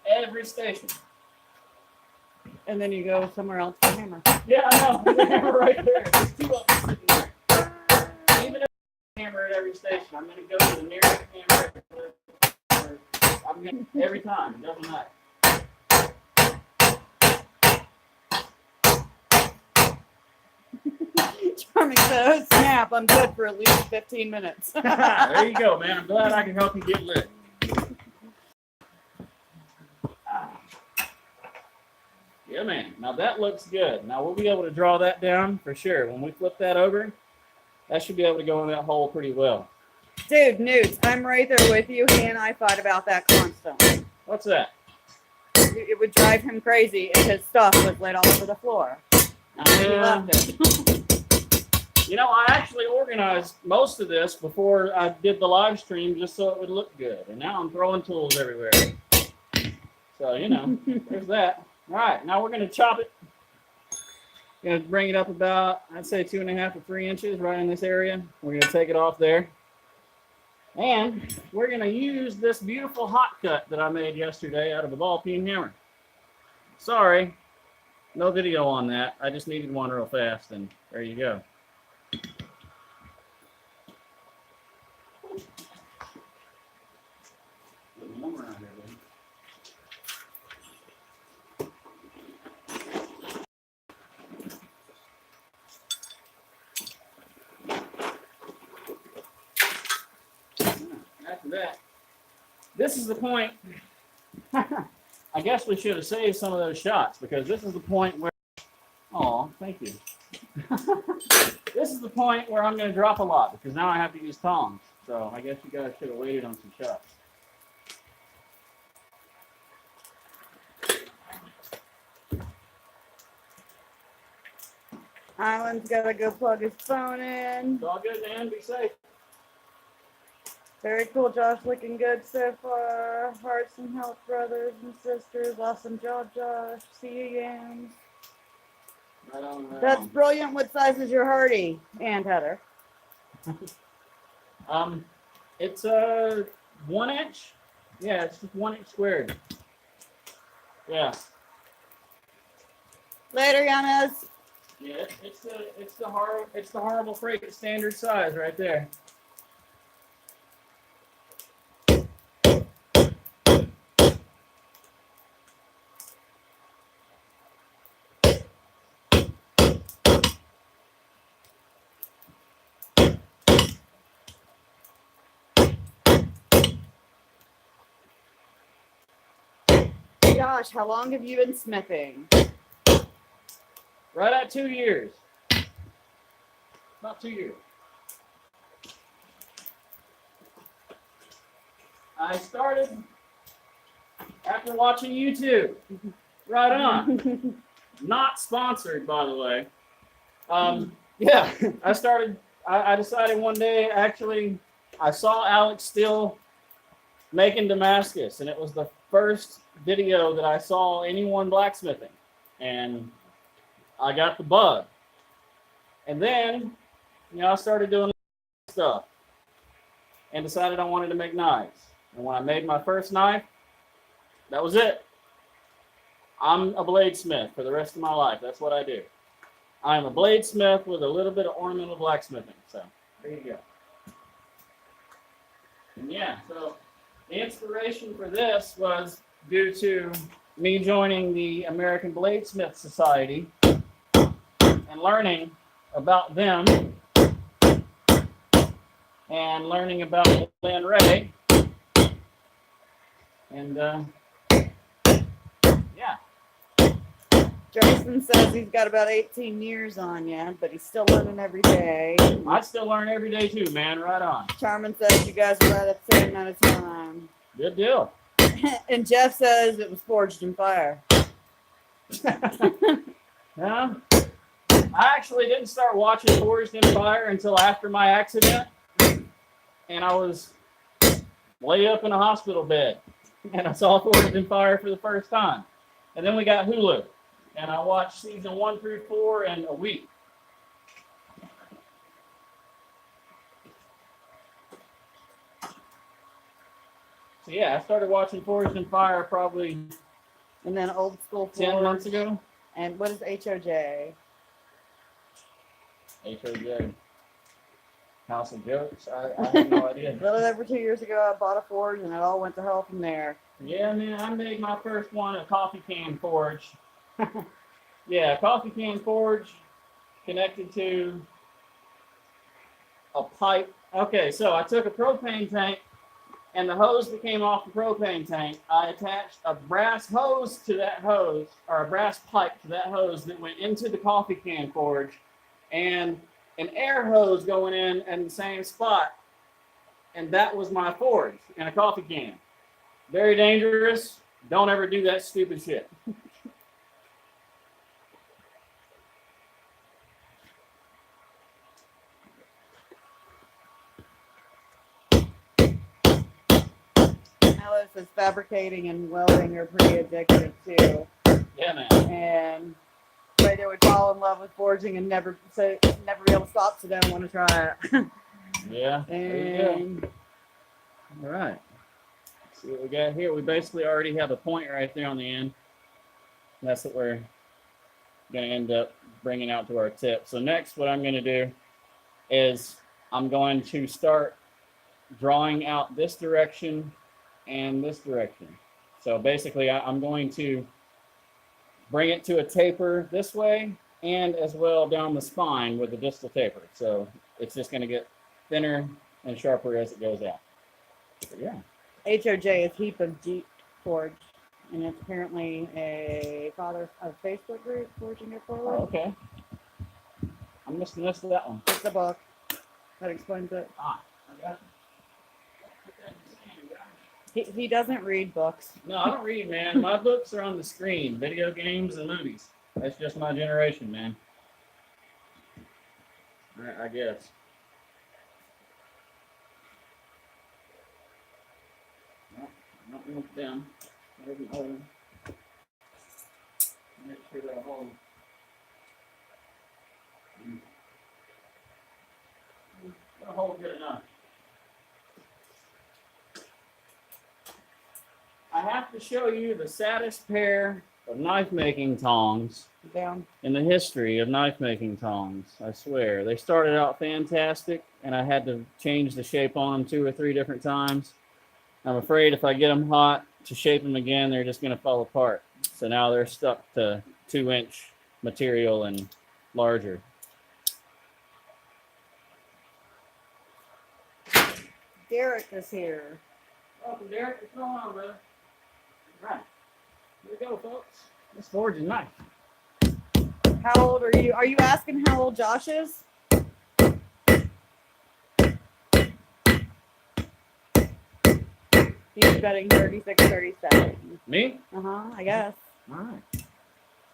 Every station. And then you go somewhere else for a hammer. Yeah, I know. There's a hammer right there. There's 2 of them sitting there. Even if I hammer at every station, I'm going to go to the nearest hammer. I'm going to every time. It doesn't matter. Charming said, oh snap, I'm good for at least 15 minutes. There you go, man. I'm glad I can help you get lit. Yeah, man. Now that looks good. Now we'll be able to draw that down for sure. When we flip that over, that should be able to go in that hole pretty well. Dude, Newt, I'm right there with you. He and I fight about that constantly. What's that? It would drive him crazy if his stuff was laid all over the floor. He left it. You know, I actually organized most of this before I did the live stream just so it would look good. And now I'm throwing tools everywhere. So, you know, there's that. All right, now we're going to chop it. Going to bring it up about, I'd say 2.5 to 3 inches right in this area. We're going to take it off there. And we're going to use this beautiful hot cut that I made yesterday out of a ball peen hammer. Sorry, no video on that. I just needed one real fast, and there you go. After that, this is the point. I guess we should have saved some of those shots because this is the point where, oh, thank you. This is the point where I'm going to drop a lot because now I have to use tongs. So I guess you guys should have waited on some shots. Island's got to go plug his phone in. It's all good, man. Be safe. Very cool, Josh. Looking good so far. Hearts and health, brothers and sisters. Awesome job, Josh. See you again. Right on, right That's on. brilliant. What size is your Hardy? And Heather. It's a 1 inch. Yeah, it's just 1 inch squared. Yeah. Later, Yamas. Yeah, it's the horrible freight standard size right there. Josh, how long have you been smithing? Right at 2 years. About 2 years. I started After watching YouTube. Right on. Not sponsored, by the way. Yeah, I decided one day, actually, I saw Alex still making Damascus, and it was the first video that I saw anyone blacksmithing. And I got the bug. And then, I started doing stuff and decided I wanted to make knives. And when I made my first knife, that was it. I'm a bladesmith for the rest of my life. That's what I do. I'm a bladesmith with a little bit of ornamental blacksmithing. So there you go. And yeah, so the inspiration for this was due to me joining the American Bladesmith Society and learning about them and learning about Rhea. And yeah. Jason says he's got about 18 years on you, but he's still learning every day. I still learn every day too, man. Right on. Charmin says you guys are right at the same amount of time. Good deal. And Jeff says it was forged in fire. Yeah. I actually didn't start watching Forged in Fire until after my accident. And I was lay up in a hospital bed. And I saw Forged in Fire for the first time. And then we got Hulu. And I watched season 1 through 4 in a week. So yeah, I started watching Forged in Fire probably And then old school 10 forge. months ago. And what is HOJ? HOJ. House of Jokes. I have no idea. A little over 2 years ago, I bought a forge, and it all went to hell from there. Yeah, man, I made my first one a coffee can forge. Yeah, coffee can forge connected to a pipe. Okay, so I took a propane tank, and the hose that came off the propane tank, I attached a brass hose to that hose, or a brass pipe to that hose that went into the coffee can forge, and an air hose going in the same spot. And that was my forge in a coffee can. Very dangerous. Don't ever do that stupid shit. Alice says fabricating and welding are pretty addictive, too. Yeah, man. And they would fall in love with forging and never be able to stop, so they don't want to try it. Yeah. And All right. Let's see what we got here. We basically already have a point right there on the end. That's what we're going to end up bringing out to our tip. So next, what I'm going to do is I'm going to start drawing out this direction and this direction. So basically, I'm going to bring it to a taper this way and as well down the spine with the distal taper. So it's just going to get thinner and sharper as it goes out. So yeah. HOJ is Heap of Jeep Forge, and it's apparently a father of Facebook group, Forging It Oh, Forward. okay. I'm missing this to that one. It's a book that explains it. Ah, I got it. He doesn't read books. No, I don't read, man. My books are on the screen, video games and movies. That's just my generation, man. I guess. No, not move down. Maybe hold. Make sure that I hold. I'll hold good enough. I have to show you the saddest pair of knife making tongs Down. in the history of knife making tongs. I swear. They started out fantastic, and I had to change the shape on them 2 or 3 different times. I'm afraid if I get them hot to shape them again, they're just going to fall apart. So now they're stuck to 2-inch material and larger. Derek is here. Welcome, Derek. What's going on, brother? Right. Here we go, folks. This forge is nice. How old are you? Are you asking how old Josh is? He's betting 36, 37. Me? I guess. All right.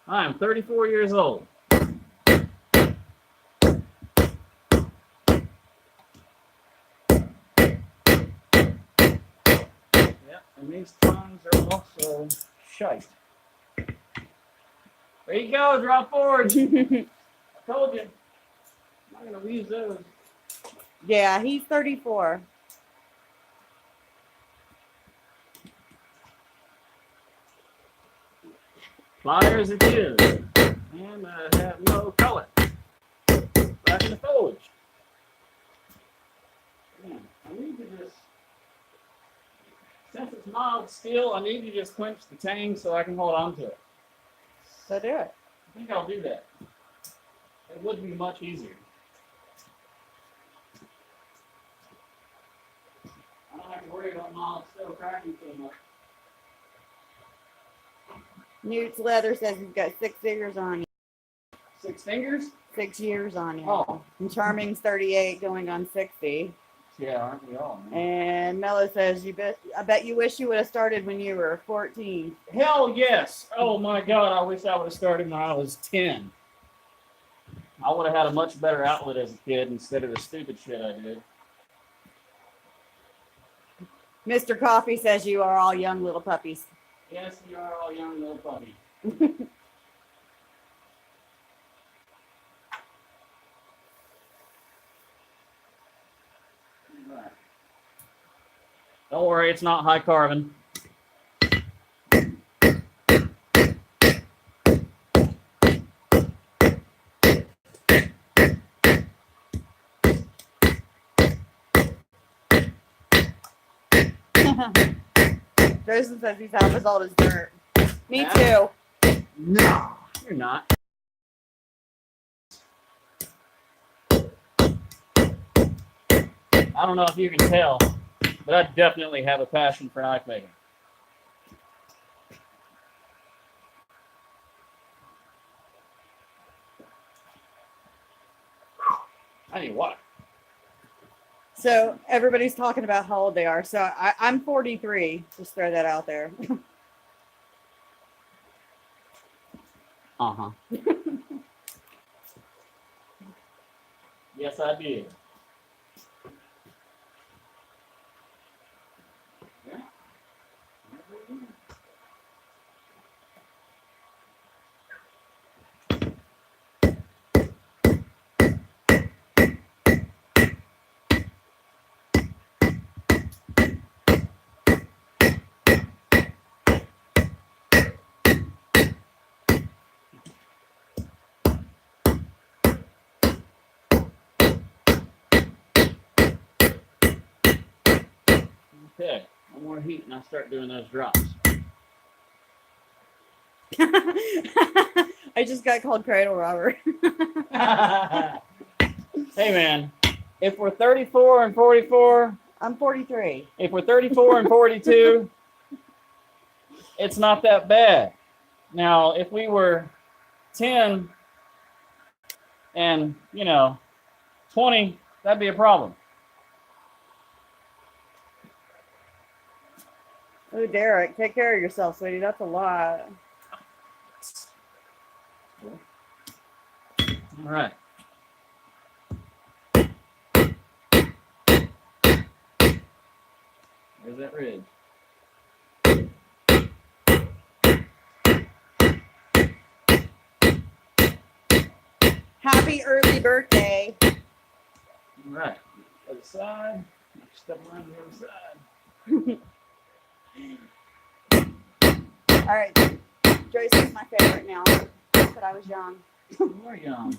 I am 34 years old. Yeah, and these tongues are also shite. There you go, drop forward. I told you. I'm not going to use those. Yeah, he's 34. Fire as it is. And I have no color. Back in the foliage. Man, I need to just, since it's mild steel, I need to just quench the tang so I can hold on to it. So do it. I think I'll do that. It would be much easier. I don't have to worry about mild steel cracking so much. Newt's Leather says he's got 6 fingers on you. 6 fingers? 6 years on you. Oh. And Charming's 38 going on 60. Yeah, aren't we all? Man? And Mello says, I bet you wish you would have started when you were 14. Hell yes. Oh my God, I wish I would have started when I was 10. I would have had a much better outlet as a kid instead of the stupid shit I did. Mr. Coffee says you are all young little puppies. Yes, you are all young little puppies. Right. Don't worry, it's not high carbon. Joseph says he's half as old as dirt. Me Yeah. too. No, you're not. I don't know if you can tell, but I definitely have a passion for knife making. I need water. So everybody's talking about how old they are. So I'm 43. Just throw that out there. Uh-huh. Yes, I did. Yeah. Okay, one more heat and I'll start doing those drops. I just got called cradle robber. Hey man, if we're 34 and 44, I'm 43. if we're 34 and 42, it's not that bad. Now, if we were 10 and, 20, that'd be a problem. Oh, Derek, take care of yourself, sweetie. That's a lot. All right. There's that ridge. Happy early birthday. All right. Other side. Step around the other side. All right. Joyce is my favorite now. But I was young. You are young.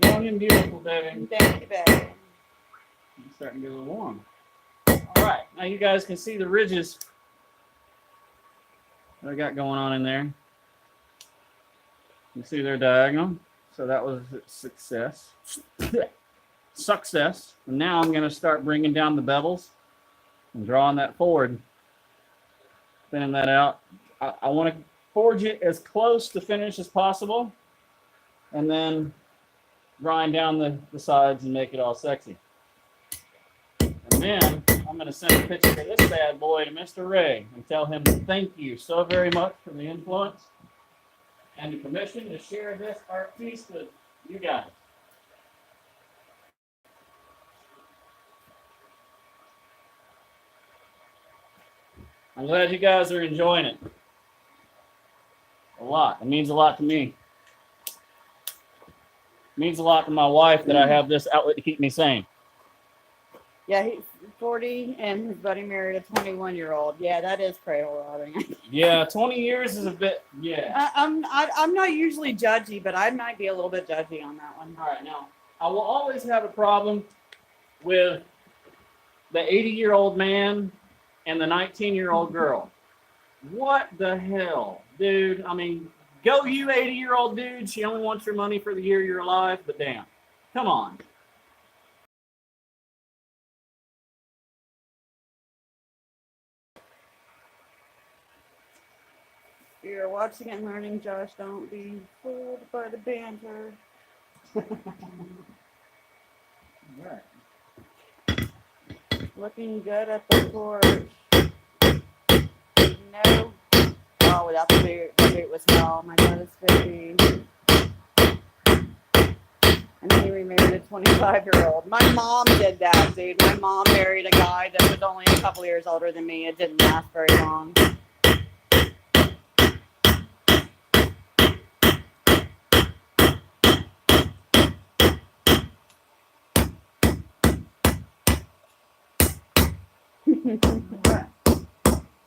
Young and beautiful, baby. Thank you, baby. It's starting to get a little warm. All right. Now you guys can see the ridges that I got going on in there. You see they're diagonal. So that was a success. Success. And now I'm going to start bringing down the bevels and drawing that forward. Thinning that out. I want to forge it as close to finish as possible. And then grind down the sides and make it all sexy. And then I'm going to send a picture of this bad boy to Mr. Ray and tell him thank you so very much for the influence and the permission to share this art piece with you guys. I'm glad you guys are enjoying it. A lot. It means a lot to me. It means a lot to my wife that I have this outlet to keep me sane. Yeah, he's 40 and his buddy married a 21-year-old. Yeah, that is cradle robbing. Yeah, 20 years is a bit, yeah. I'm not usually judgy, but I might be a little bit judgy on that one. All right, now, I will always have a problem with the 80-year-old man and the 19-year-old girl. What the hell, dude? I mean, go you 80-year-old dude. She only wants your money for the year you're alive, but damn. Come on. If you're watching and learning, Josh, don't be fooled by the banter. Right. Looking good at the porch. No. Oh, without the boot. The boot was small. My God, it's 50. And he remarried a 25-year-old. My mom did that, dude. My mom married a guy that was only a couple years older than me. It didn't last very long.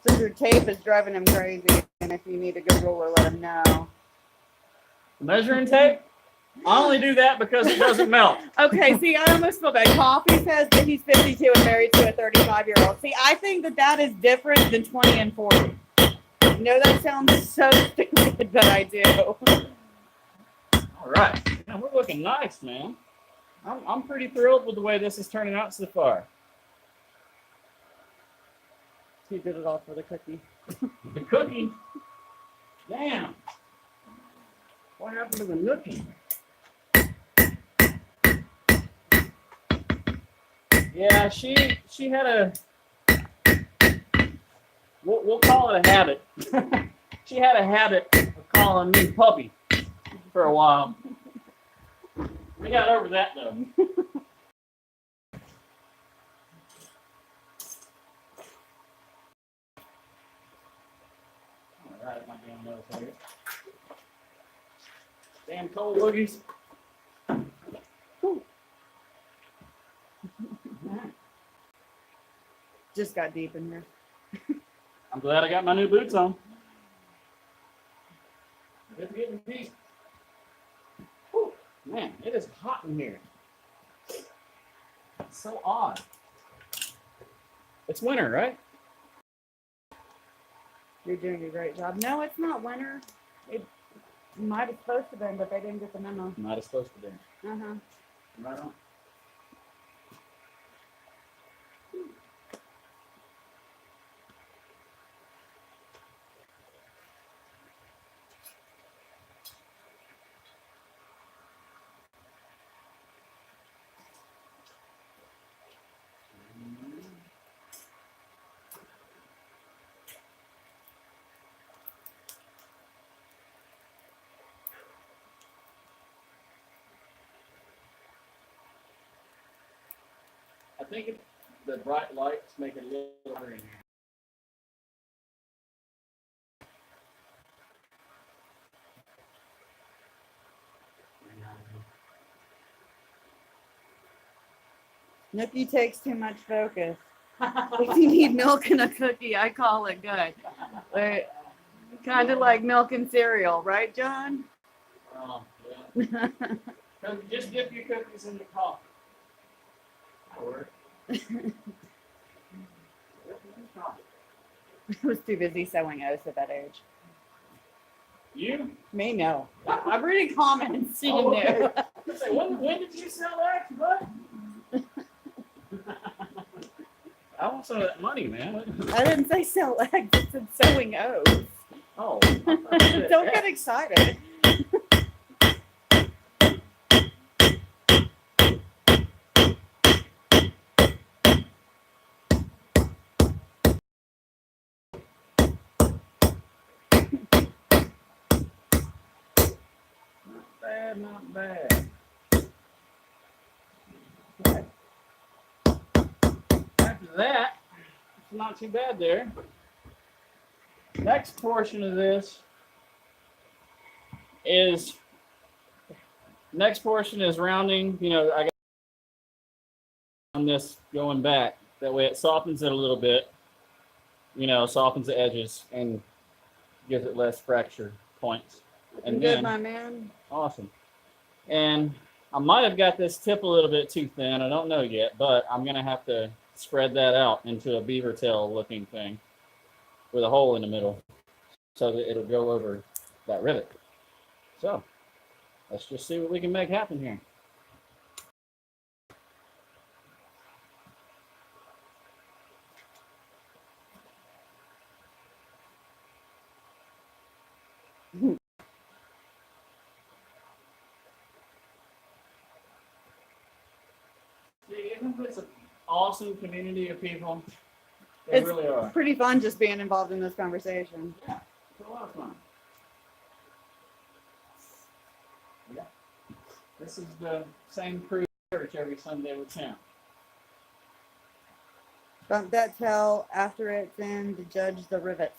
So your tape is driving him crazy, and if you need a good ruler, let him know. Measuring tape? I only do that because it doesn't melt. Okay, see, I almost feel bad. Coffee says that he's 52 and married to a 35-year-old. See, I think that that is different than 20 and 40. No, that sounds so stupid, but I do. All right. Man, we're looking nice, man. I'm pretty thrilled with the way this is turning out so far. He did it all for the cookie. The cookie? Damn. What happened to the nookie? Yeah, she had a, we'll call it a habit. She had a habit of calling me puppy for a while. We got over that though. All right, my damn nose here. Damn cold boogies. Just got deep in here. I'm glad I got my new boots on. It's getting deep. Whew, man, it is hot in here. It's so odd. It's winter, right? You're doing a great job. No, it's not winter. It might have supposed to be, but they didn't get the memo. Not as supposed to be. Uh-huh. Right on. I think the bright lights make it a little green here. Nookie takes too much focus. If you need milk and a cookie, I call it good. Kind of like milk and cereal, right, John? Yeah. Just dip your cookies in the coffee. Or I was too busy sewing oats at that age. you? Me, no. I'm reading comments. She Oh, okay. knew. Say, when did you sell that, bud? I want some of that money, man. I didn't say sell eggs. I said sewing oats. Oh. Don't get excited. not bad. Okay. After that, it's not too bad there. Next portion of this is rounding. You know, I got on this going back. That way it softens it a little bit. You know, softens the edges and gives it less fracture points. Looking good, my man. Awesome. And I might have got this tip a little bit too thin. I don't know yet, but I'm going to have to spread that out into a beaver tail looking thing with a hole in the middle so that it'll go over that rivet. So let's just see what we can make happen here. Isn't this an awesome community of people? They It's really are. pretty fun just being involved in this conversation. Yeah, it's a lot of fun. Yeah. This is the same crew church every Sunday with Tim. Bump that tail after it's in to judge the rivet.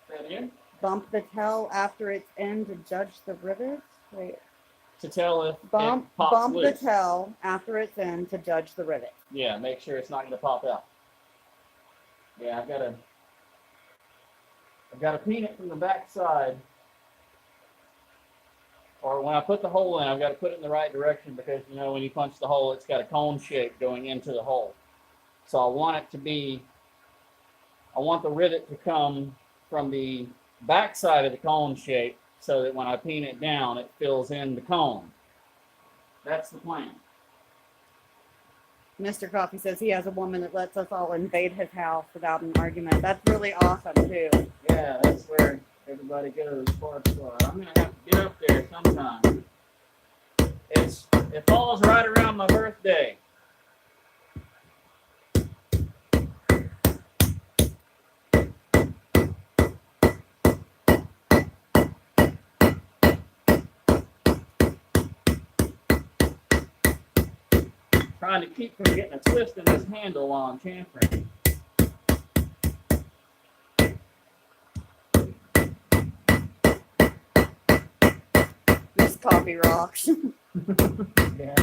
Say that again? Bump the tail after it's in to judge the rivet. Wait. To tell if Bump it pops loose. the tail after it's in to judge the rivet. Yeah, make sure it's not going to pop out. Yeah, I've got to peen it from the back side. Or when I put the hole in, I've got to put it in the right direction because, you know, when you punch the hole, it's got a cone shape going into the hole. So I want the rivet to come from the back side of the cone shape so that when I peen it down, it fills in the cone. That's the plan. Mr. Coffee says he has a woman that lets us all invade his house without an argument. That's really awesome, too. Yeah, that's where everybody goes. I'm going to have to get up there sometime. It falls right around my birthday. Trying to keep from getting a twist in this handle while I'm chamfering. This coffee rocks. Yeah,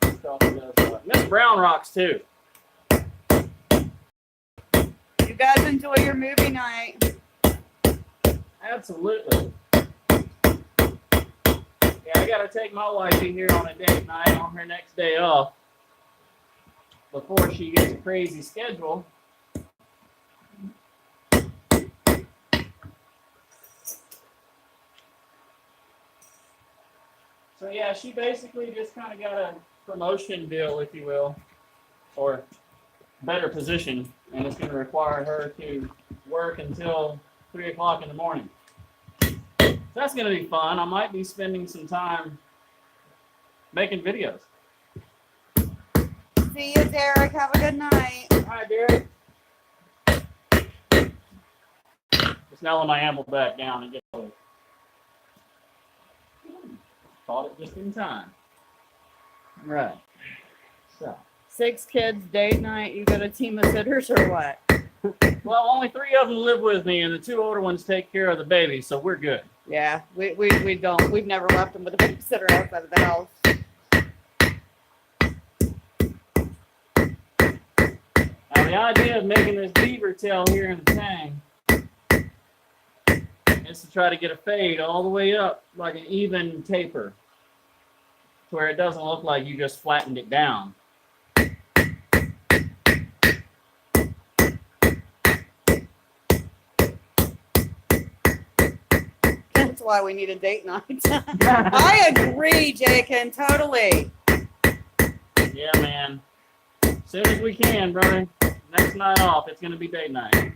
this coffee does rock. This brown rocks too. You guys enjoy your movie night. Absolutely. Yeah, I gotta take my wifey here on a date night on her next day off before she gets a crazy schedule. So yeah, she basically just kind of got a promotion deal, if you will, or better position, and it's going to require her to work until 3 o'clock in the morning. So that's going to be fun. I might be spending some time making videos. See you, Derek. Have a good night. All right, Derek. Just nailing my amble back down and get over. Caught it just in time. All right. So. 6 kids, date night. You got a team of sitters or what? Well, only 3 of them live with me, and the 2 older ones take care of the baby, so we're good. Yeah, we don't. We've never left them with a babysitter outside of the house. Now, the idea of making this beaver tail here in the tang is to try to get a fade all the way up, like an even taper, to where it doesn't look like you just flattened it down. That's why we need a date night. I agree, Jakin, totally. Yeah, man. As soon as we can, brother. Next night off, it's going to be date night.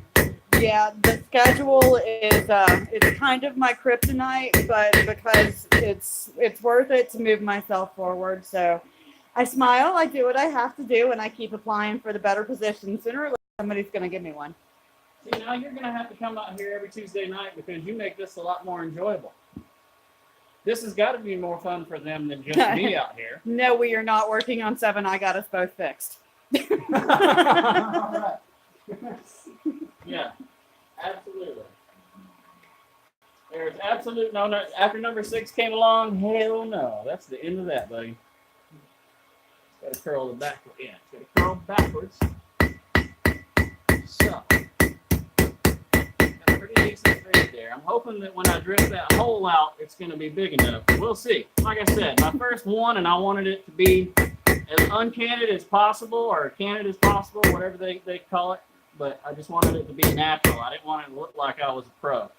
Yeah, the schedule is it's kind of my kryptonite, but because it's worth it to move myself forward. So I smile, I do what I have to do, and I keep applying for the better position. Sooner or later, somebody's going to give me one. See, now you're going to have to come out here every Tuesday night because you make this a lot more enjoyable. This has got to be more fun for them than just me out here. No, we are not working on 7. I got us both fixed. All right. Yeah, absolutely. There's absolute no. After number 6 came along, hell no. That's the end of that, buddy. Got to curl the backwards. Yeah, got to curl backwards. So, got a pretty decent thread there. I'm hoping that when I drift that hole out, it's going to be big enough. We'll see. Like I said, my first one, and I wanted it to be as uncandid as possible, or candid as possible, whatever they call it. But I just wanted it to be natural. I didn't want it to look like I was a pro.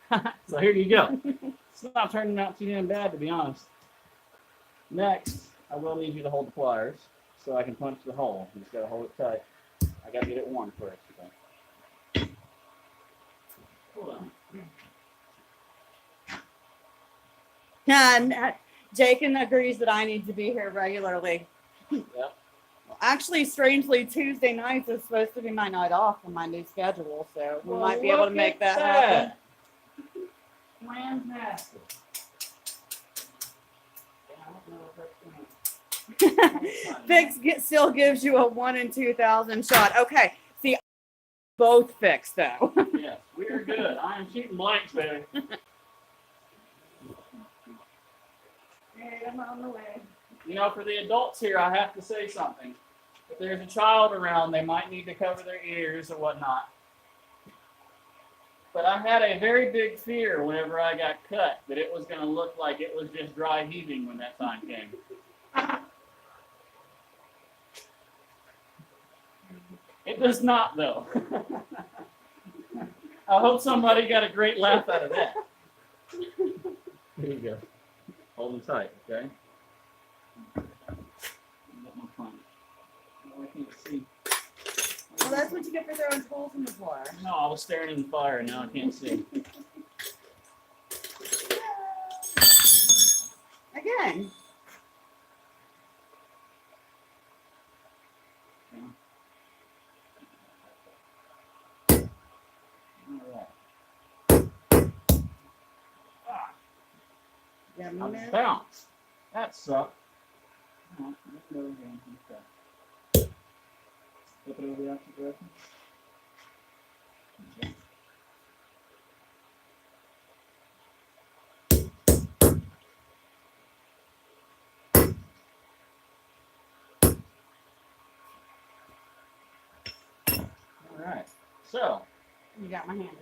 So here you go. It's not turning out too damn bad, to be honest. Next, I will need you to hold the pliers so I can punch the hole. You just got to hold it tight. I got to get it warm first. Okay? Hold on. And Jacob agrees that I need to be here regularly. Yep. Actually, strangely, Tuesday nights is supposed to be my night off on my new schedule, so we might be able to make that happen. Fantastic. Still gives you a 1 in 2,000 shot. Okay, see, both fixed though. Yes, we're good. I am shooting blanks, baby. Hey, I'm on the way. You know, for the adults here, I have to say something. If there's a child around, they might need to cover their ears or whatnot. But I had a very big fear whenever I got cut that it was going to look like it was just dry heaving when that time came. It does not, though. I hope somebody got a great laugh out of that. Here you go. Hold them tight, okay? I can't see. Well, that's what you get for throwing tools in the floor. No, I was staring in the fire and now I can't see. Again. I bounced. That sucked. Flip it over the opposite direction. Okay. All right. So, You got my hand.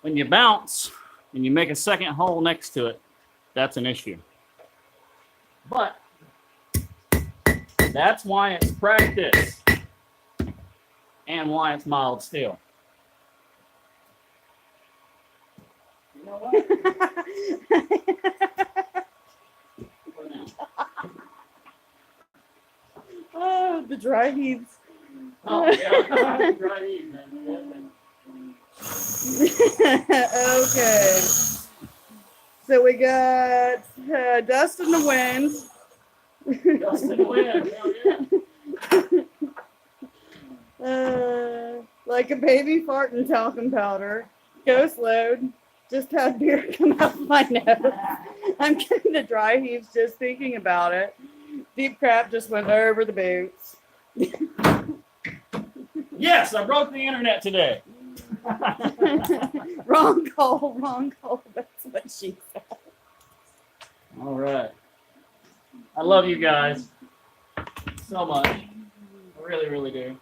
when you bounce and you make a second hole next to it, that's an issue. But that's why it's practice and why it's mild steel. You know what? Oh, the dry heaves. Oh, yeah. Dry heat, man. Okay. So we got dust in the wind. Dust in the wind. Oh, yeah. Like a baby fart in talcum powder. Ghost load. Just had beer come out my nose. I'm getting the dry heaves just thinking about it. Deep crap just went over the boots. Yes, I broke the internet today. Wrong call. That's what she said. All right. I love you guys so much. I really, really do.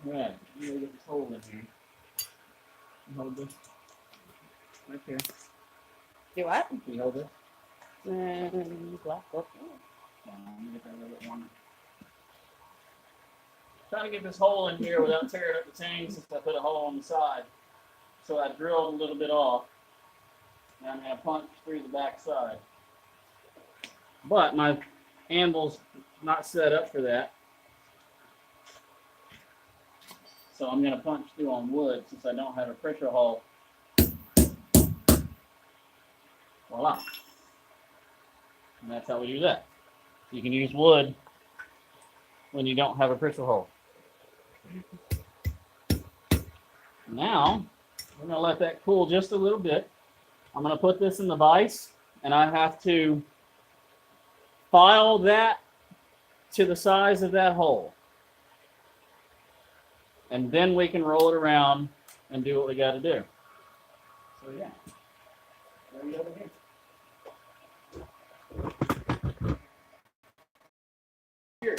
All right. I'm going to get this hole in here. Hold this. Right there. Do what? Can you hold this? Black book. Let me get that a little bit warmer. Trying to get this hole in here without tearing up the chain since I put a hole on the side. So I drilled a little bit off. And I'm going to punch through the back side. But my anvil's not set up for that. So I'm going to punch through on wood since I don't have a pressure hull. Voila. And that's how we do that. You can use wood when you don't have a pressure hull. Now, We're gonna let that cool just a little bit. I'm gonna put this in the vise, and I have to file that to the size of that hole. And then we can roll it around and do what we gotta do. So yeah. There we go over here. Here.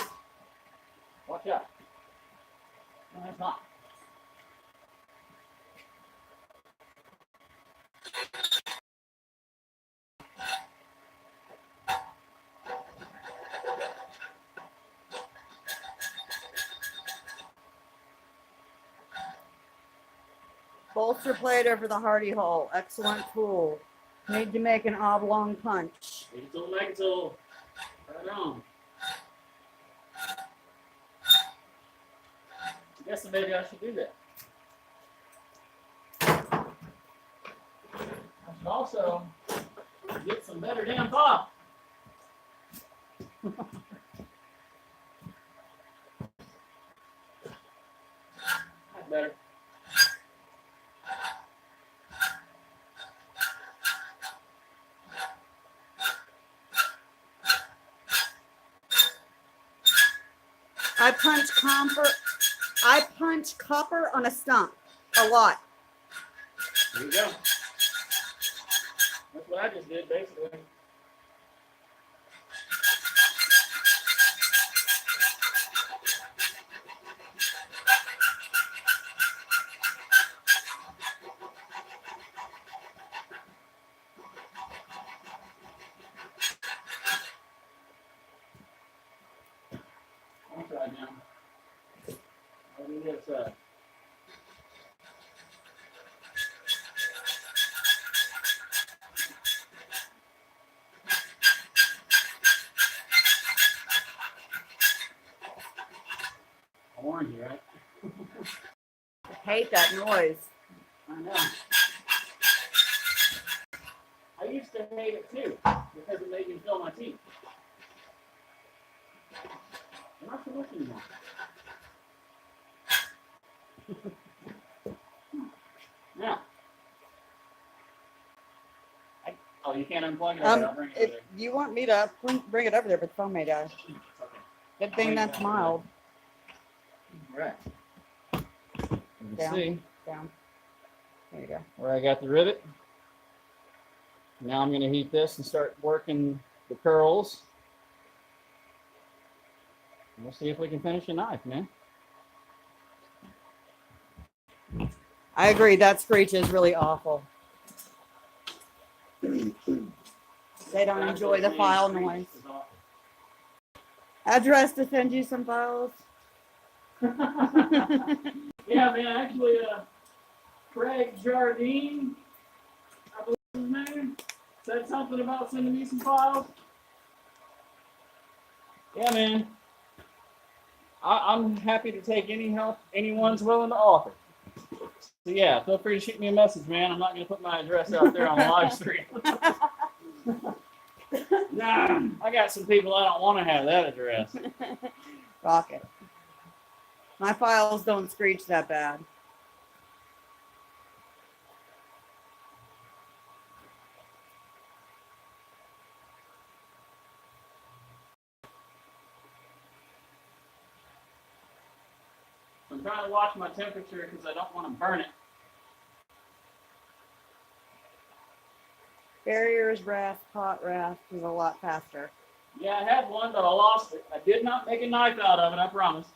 Watch out. No, that's not. Bolster plate over the hardy hole. Excellent tool. Need to make an oblong punch. Make it tool, make it tool. Right on. I guess maybe I should do that. I should also get some better damn pop. That's better. I punch copper on a stump a lot. There you go. That's what I just did, basically. I'll try now. I'll do this side. I warned you, right? I hate that noise. I know. I used to hate it too because it made me feel my teeth. Not so much anymore. Now. Oh, you can't unplug it? I'll bring it over If there. you want me to bring it over there, but the phone may die. Okay. Good thing that's mild. All right. You can Down. see Down. There you go. where I got the rivet. Now I'm going to heat this and start working the curls. And we'll see if we can finish a knife, man. I agree. That screech is really awful. They don't enjoy the file noise. Address to send you some files. Yeah, man. Actually, Craig Jardine, I believe his name, said something about sending me some files. Yeah, man. I'm happy to take any help anyone's willing to offer. So yeah, feel free to shoot me a message, man. I'm not going to put my address out there on the live stream. Nah, I got some people I don't want to have that address. Rock it. My files don't screech that bad. I'm trying to watch my temperature because I don't want to burn it. Barriers rasp, pot rasp is a lot faster. Yeah, I had one, but I lost it. I did not make a knife out of it, I promise.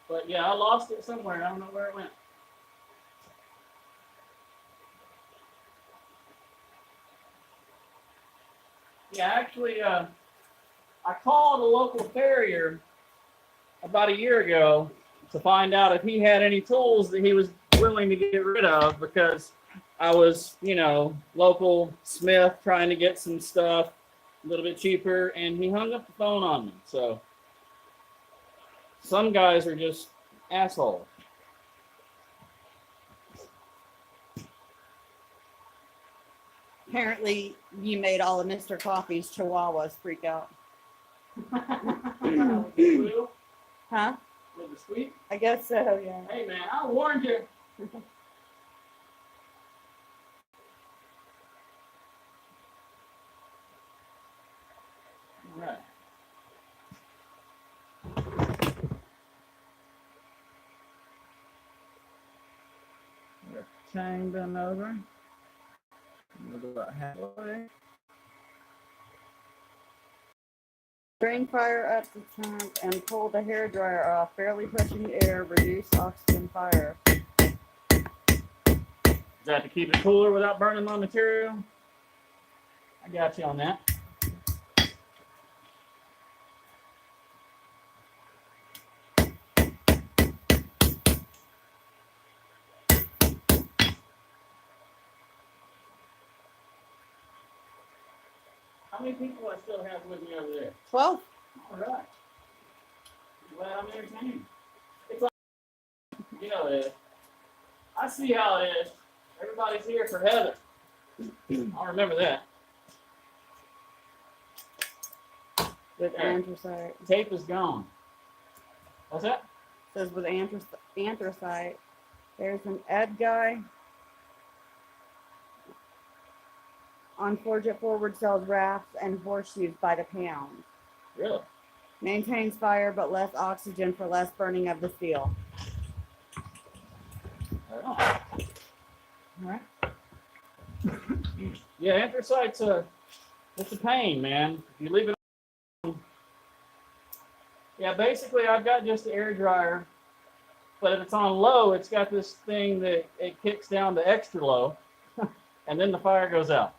But yeah, I lost it somewhere. I don't know where it went. Yeah, actually, I called a local farrier about a year ago to find out if he had any tools that he was willing to get rid of because I was, local smith trying to get some stuff a little bit cheaper, and he hung up the phone on me. So some guys are just assholes. Apparently, you made all of Mr. Coffee's chihuahuas freak out. With the squeal? Huh? With the squeak? I guess so, yeah. Hey man, I warned you. chain bent over. Move about halfway. Drain fire up to temp and pull the hair dryer off, barely touching air, reduce oxygen fire. Is that to keep it cooler without burning my material? I got you on that. How many people I still have with me over there? 12. All right. Glad I'm entertained. It's like, you know it is. I see how it is. Everybody's here for Heather. I'll remember that. With There. anthracite. Tape is gone. What's that? Says with anthracite. There's an Ed guy. On Forge It Forward sells rafts and horseshoes by the pound. Really? Maintains fire but less oxygen for less burning of the steel. All right. Yeah, anthracite's it's a pain, man. If you leave it on. Yeah, basically I've got just the air dryer, but if it's on low, it's got this thing that it kicks down to extra low, and then the fire goes out.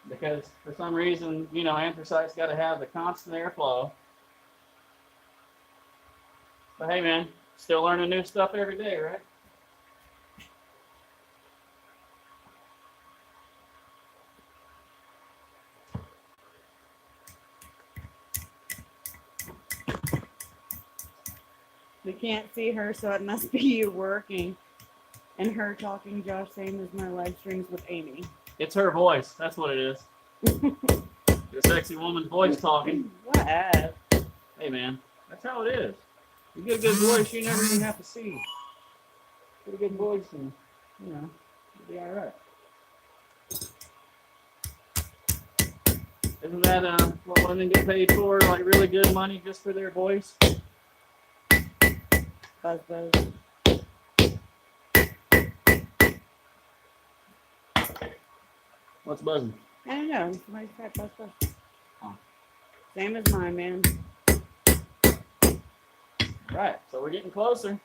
Because for some reason, you know, anthracite's got to have the constant airflow. But hey, man, still learning new stuff every day, right? We can't see her, so it must be you working. And her talking, Josh, same as my live streams with Amy. It's her voice. That's what it is. The sexy woman's voice talking. What? Hey, man, that's how it is. You get a good voice, you never even have to see. Get a good voice, and you know, you'll be all right. Isn't that what women get paid for? Like really good money just for their voice? Buzz, buzz. What's buzzing? I don't know. Somebody said buzz, buzz. Oh. Same as mine, man. Right, so we're getting closer.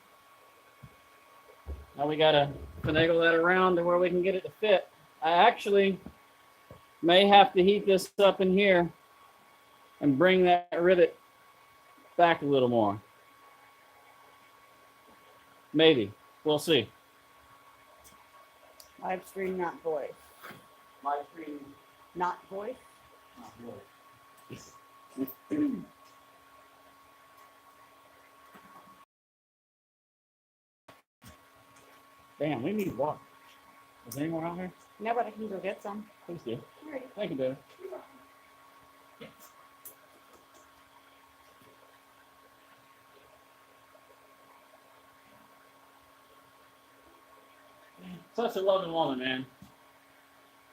Now we gotta finagle that around to where we can get it to fit. I actually may have to heat this up in here and bring that rivet back a little more. Maybe. We'll see. Live stream, not voice. Live stream, Not voice? not voice. Damn, we need water. Is there any more out here? No, but I can go get some. Please do. All right. Thank you, David. Such a loving woman, man.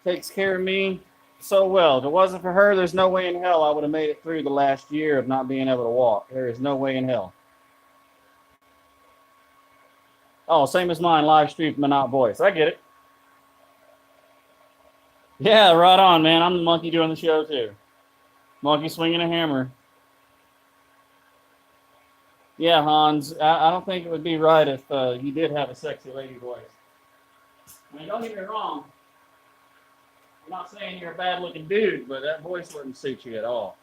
Takes care of me so well. If it wasn't for her, there's no way in hell I would have made it through the last year of not being able to walk. There is no way in hell. Oh, same as mine, live stream, but not voice. I get it. Yeah, right on, man. I'm the monkey doing the show, too. Monkey swinging a hammer. Yeah, Hans, I don't think it would be right if you did have a sexy lady voice. I mean, don't get me wrong. I'm not saying you're a bad-looking dude, but that voice wouldn't suit you at all.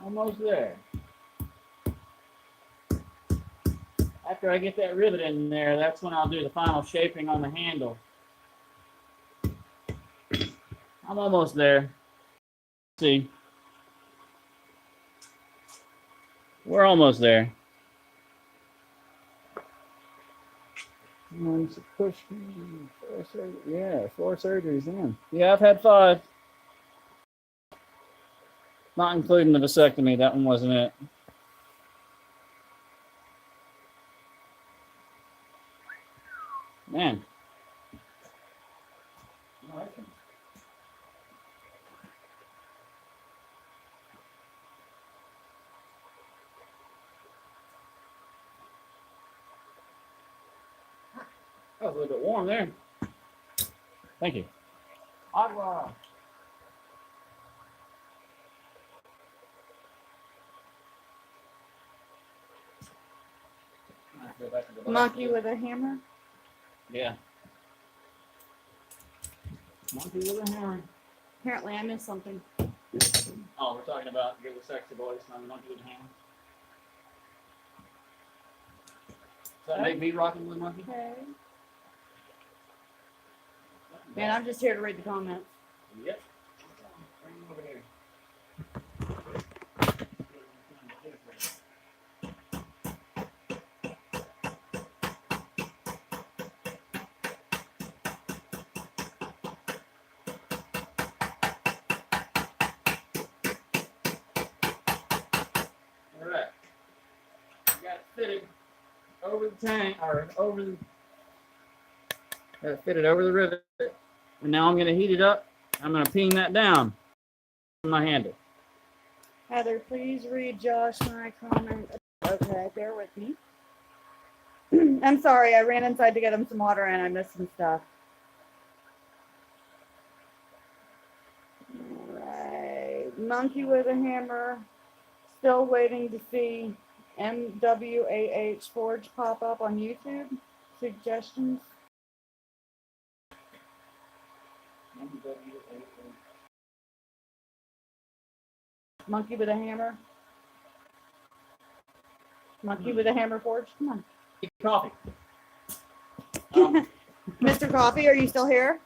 Almost there. After I get that rivet in there, that's when I'll do the final shaping on the handle. I'm almost there. See, we're almost there. Push. Yeah, 4 surgeries in. Yeah, I've had 5. Not including the vasectomy. That one wasn't it. Man. That was a little bit warm there. Thank you. Agua. Monkey with a hammer. Yeah. Monkey with a hammer. Apparently, I missed something. Oh, we're talking about Get with Sexy Boys, not Monkey with a Hammer. Does that make me rocking with Monkey? Okay. Man, I'm just here to read the comments. Yep. Bring him over here. All right. Got it fitted over the tank, or over the. Got it fitted over the rivet, and now I'm going to heat it up. I'm going to ping that down with my handle. Heather, please read Josh my comment. Okay, bear with me. I'm sorry, I ran inside to get him some water and I missed some stuff. Alright, Monkey with a Hammer. Still waiting to see MWAH Forge pop up on YouTube. Suggestions? Monkey with a Hammer. Monkey with a Hammer Forge. Come on. Coffee. Mr. Coffee, are you still here?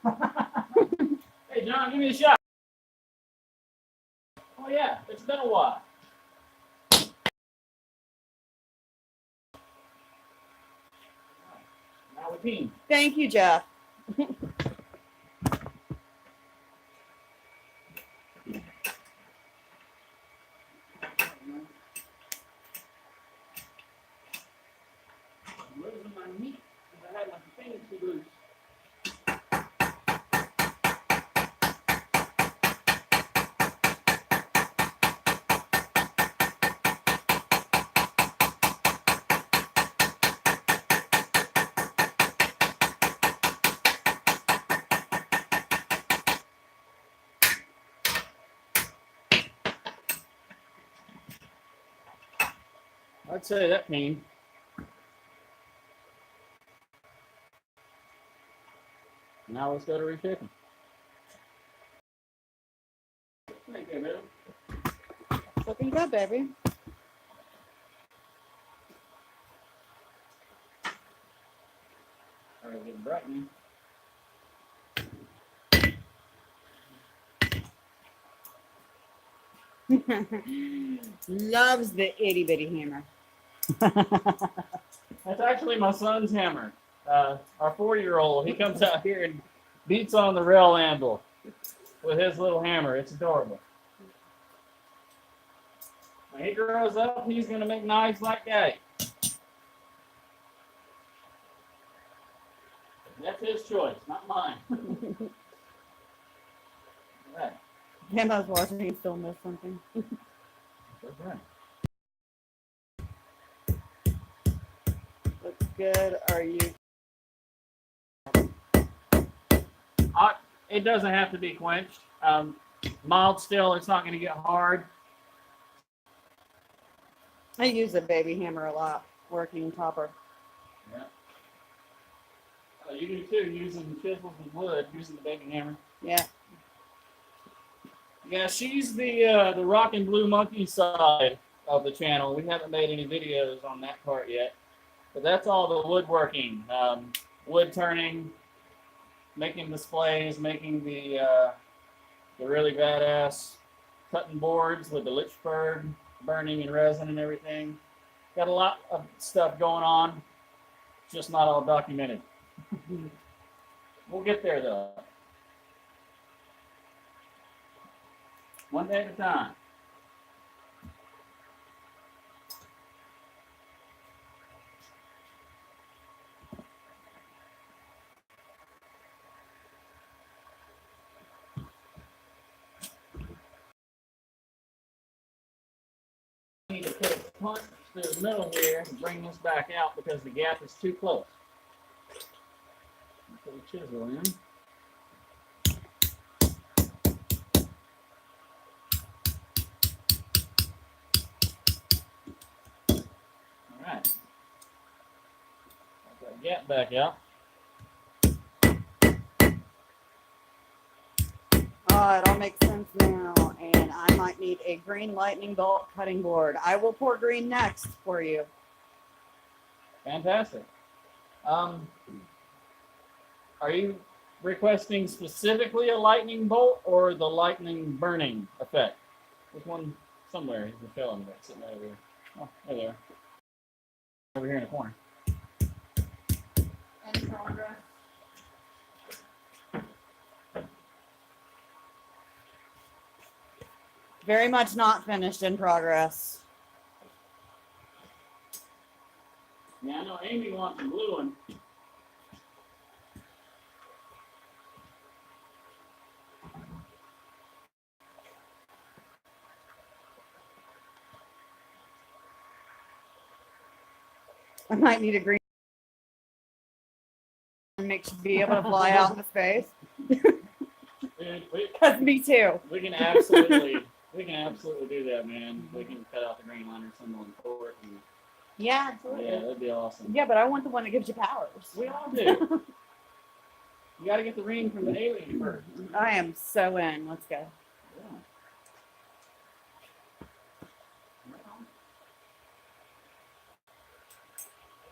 Hey, John, give me a shot. Oh, yeah, it's been a while. Now we ping. Thank you, Jeff. Losing my meat because I had my fingers too loose. I'd say that pain. Now let's go to refitting. Thank you, man. Looking good, baby. All right, getting brightening. Loves the itty bitty hammer. That's actually my son's hammer. Our 4-year-old, he comes out here and beats on the rail handle with his little hammer. It's adorable. When he grows up, he's going to make knives like Daddy. That's his choice, not mine. All right. Him, I was watching, he still missed something. Okay. Looks good. Are you? It doesn't have to be quenched. Mild still, it's not going to get hard. I use a baby hammer a lot, working copper. Yeah. You do too, using chisels and wood, using the baby hammer. Yeah. Yeah, she's the rock and blue monkey side of the channel. We haven't made any videos on that part yet, but that's all the woodworking, wood turning, making displays, making the really badass cutting boards with the Litchberg burning and resin and everything. Got a lot of stuff going on. It's just not all documented. We'll get there though. One day at a time. need to put a punch through the middle here and bring this back out because the gap is too close. Put a chisel in. All right. Got that gap back out. Oh, it all makes sense now. And I might need a green lightning bolt cutting board. I will pour green next for you. Fantastic. Are you requesting specifically a lightning bolt or the lightning burning effect? Which one? Somewhere is the film that's sitting over here. Oh, there they are. Over here in the corner. In progress. Very much not finished, in progress. Yeah, I know Amy wants a blue one. I might need a green and make sure to be able to fly out into space. Dude, Because me too. we can absolutely do that, man. We can cut out the green lantern symbol and pour it. And, Yeah, absolutely. yeah, that'd be awesome. Yeah, but I want the one that gives you powers. We all do. You got to get the ring from the alien first. I am so in. Let's go. Yeah.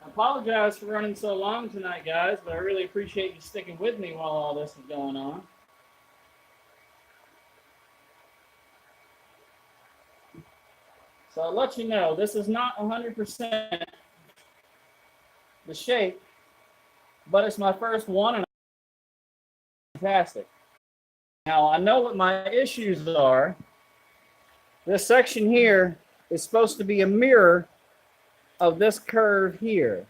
I apologize for running so long tonight, guys, but I really appreciate you sticking with me while all this is going on. So I'll let you know, this is not 100% the shape, but it's my first one, and it's fantastic. Now, I know what my issues are. This section here is supposed to be a mirror of this curve here.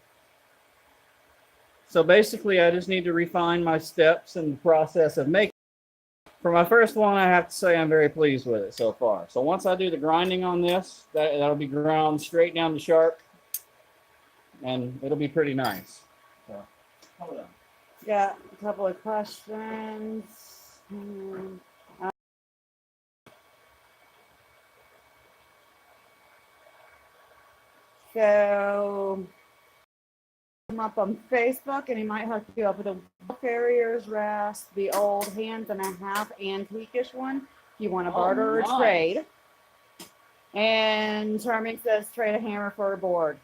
So basically, I just need to refine my steps in the process of making. For my first one, I have to say I'm very pleased with it so far. So once I do the grinding on this, that'll be ground straight down to sharp, and it'll be pretty nice. So, hold on. Got a couple of questions. So, him up on Facebook, and he might hook you up with a Farrier's Rasp, the old hands and a half antique-ish one. If you want to barter or nice. trade. And Charming says trade a hammer for a board.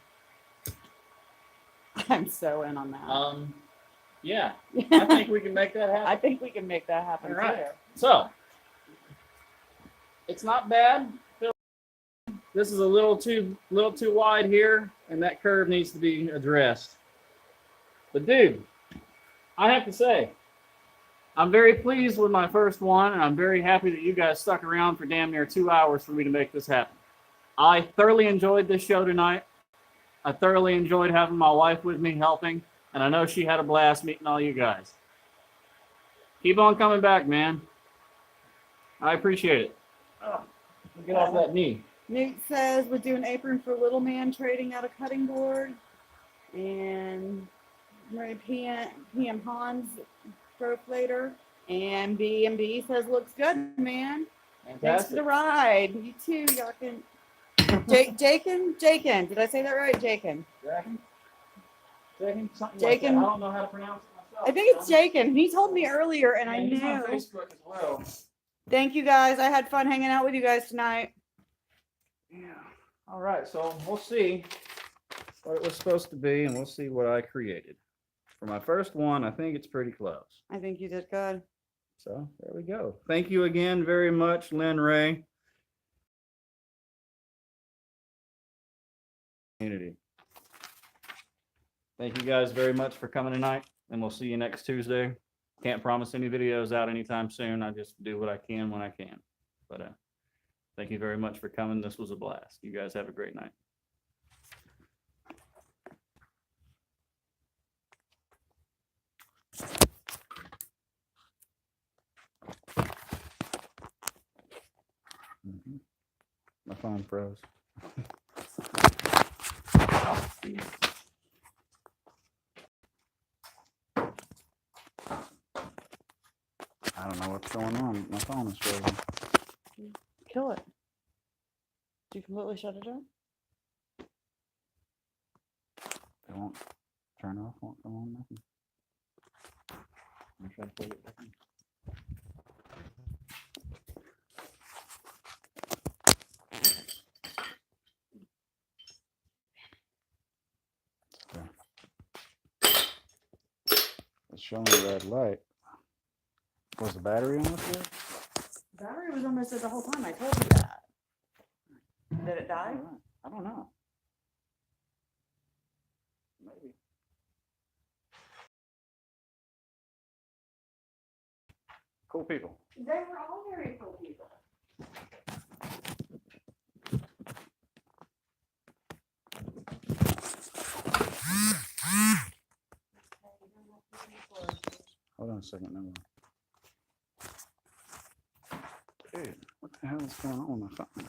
I'm so in on that. Yeah, I think we can make that happen. I think we can make that happen All right. too. So, it's not bad. This is a little too wide here, and that curve needs to be addressed. But dude, I have to say, I'm very pleased with my first one, and I'm very happy that you guys stuck around for damn near 2 hours for me to make this happen. I thoroughly enjoyed this show tonight. I thoroughly enjoyed having my wife with me helping, and I know she had a blast meeting all you guys. Keep on coming back, man. I appreciate it. Get off that knee. Nate says we'll do an apron for little man trading out a cutting board. And PM Hans broke later. And B&B says looks good, man. Fantastic. Thanks for the ride. You too, Yakin. Jakin. Did I say that right? Jakin. Jakin? Something Jakin. like that. I don't know how to pronounce it myself. I think it's Jakin. He told me earlier, and I He's on knew. Facebook as well. Thank you guys. I had fun hanging out with you guys tonight. Yeah. All right. So we'll see what it was supposed to be, and we'll see what I created. For my first one, I think it's pretty close. I think you did good. So there we go. Thank you again very much, Lynn Ray. Community. Thank you guys very much for coming tonight, and we'll see you next Tuesday. Can't promise any videos out anytime soon. I just do what I can when I can. But thank you very much for coming. This was a blast. You guys have a great night. My phone froze. I don't know what's going on. My phone is frozen. Kill it. Did you completely shut it down? It won't turn off, won't come on, nothing. I'm trying to plug it back in. Okay. It's showing a red light. Was the battery almost dead? The battery was almost dead the whole time. I told you that. Did it die? I don't know. Maybe. Cool people. They were all very cool people. Hold on a second. No. Dude, what the hell is going on with my phone?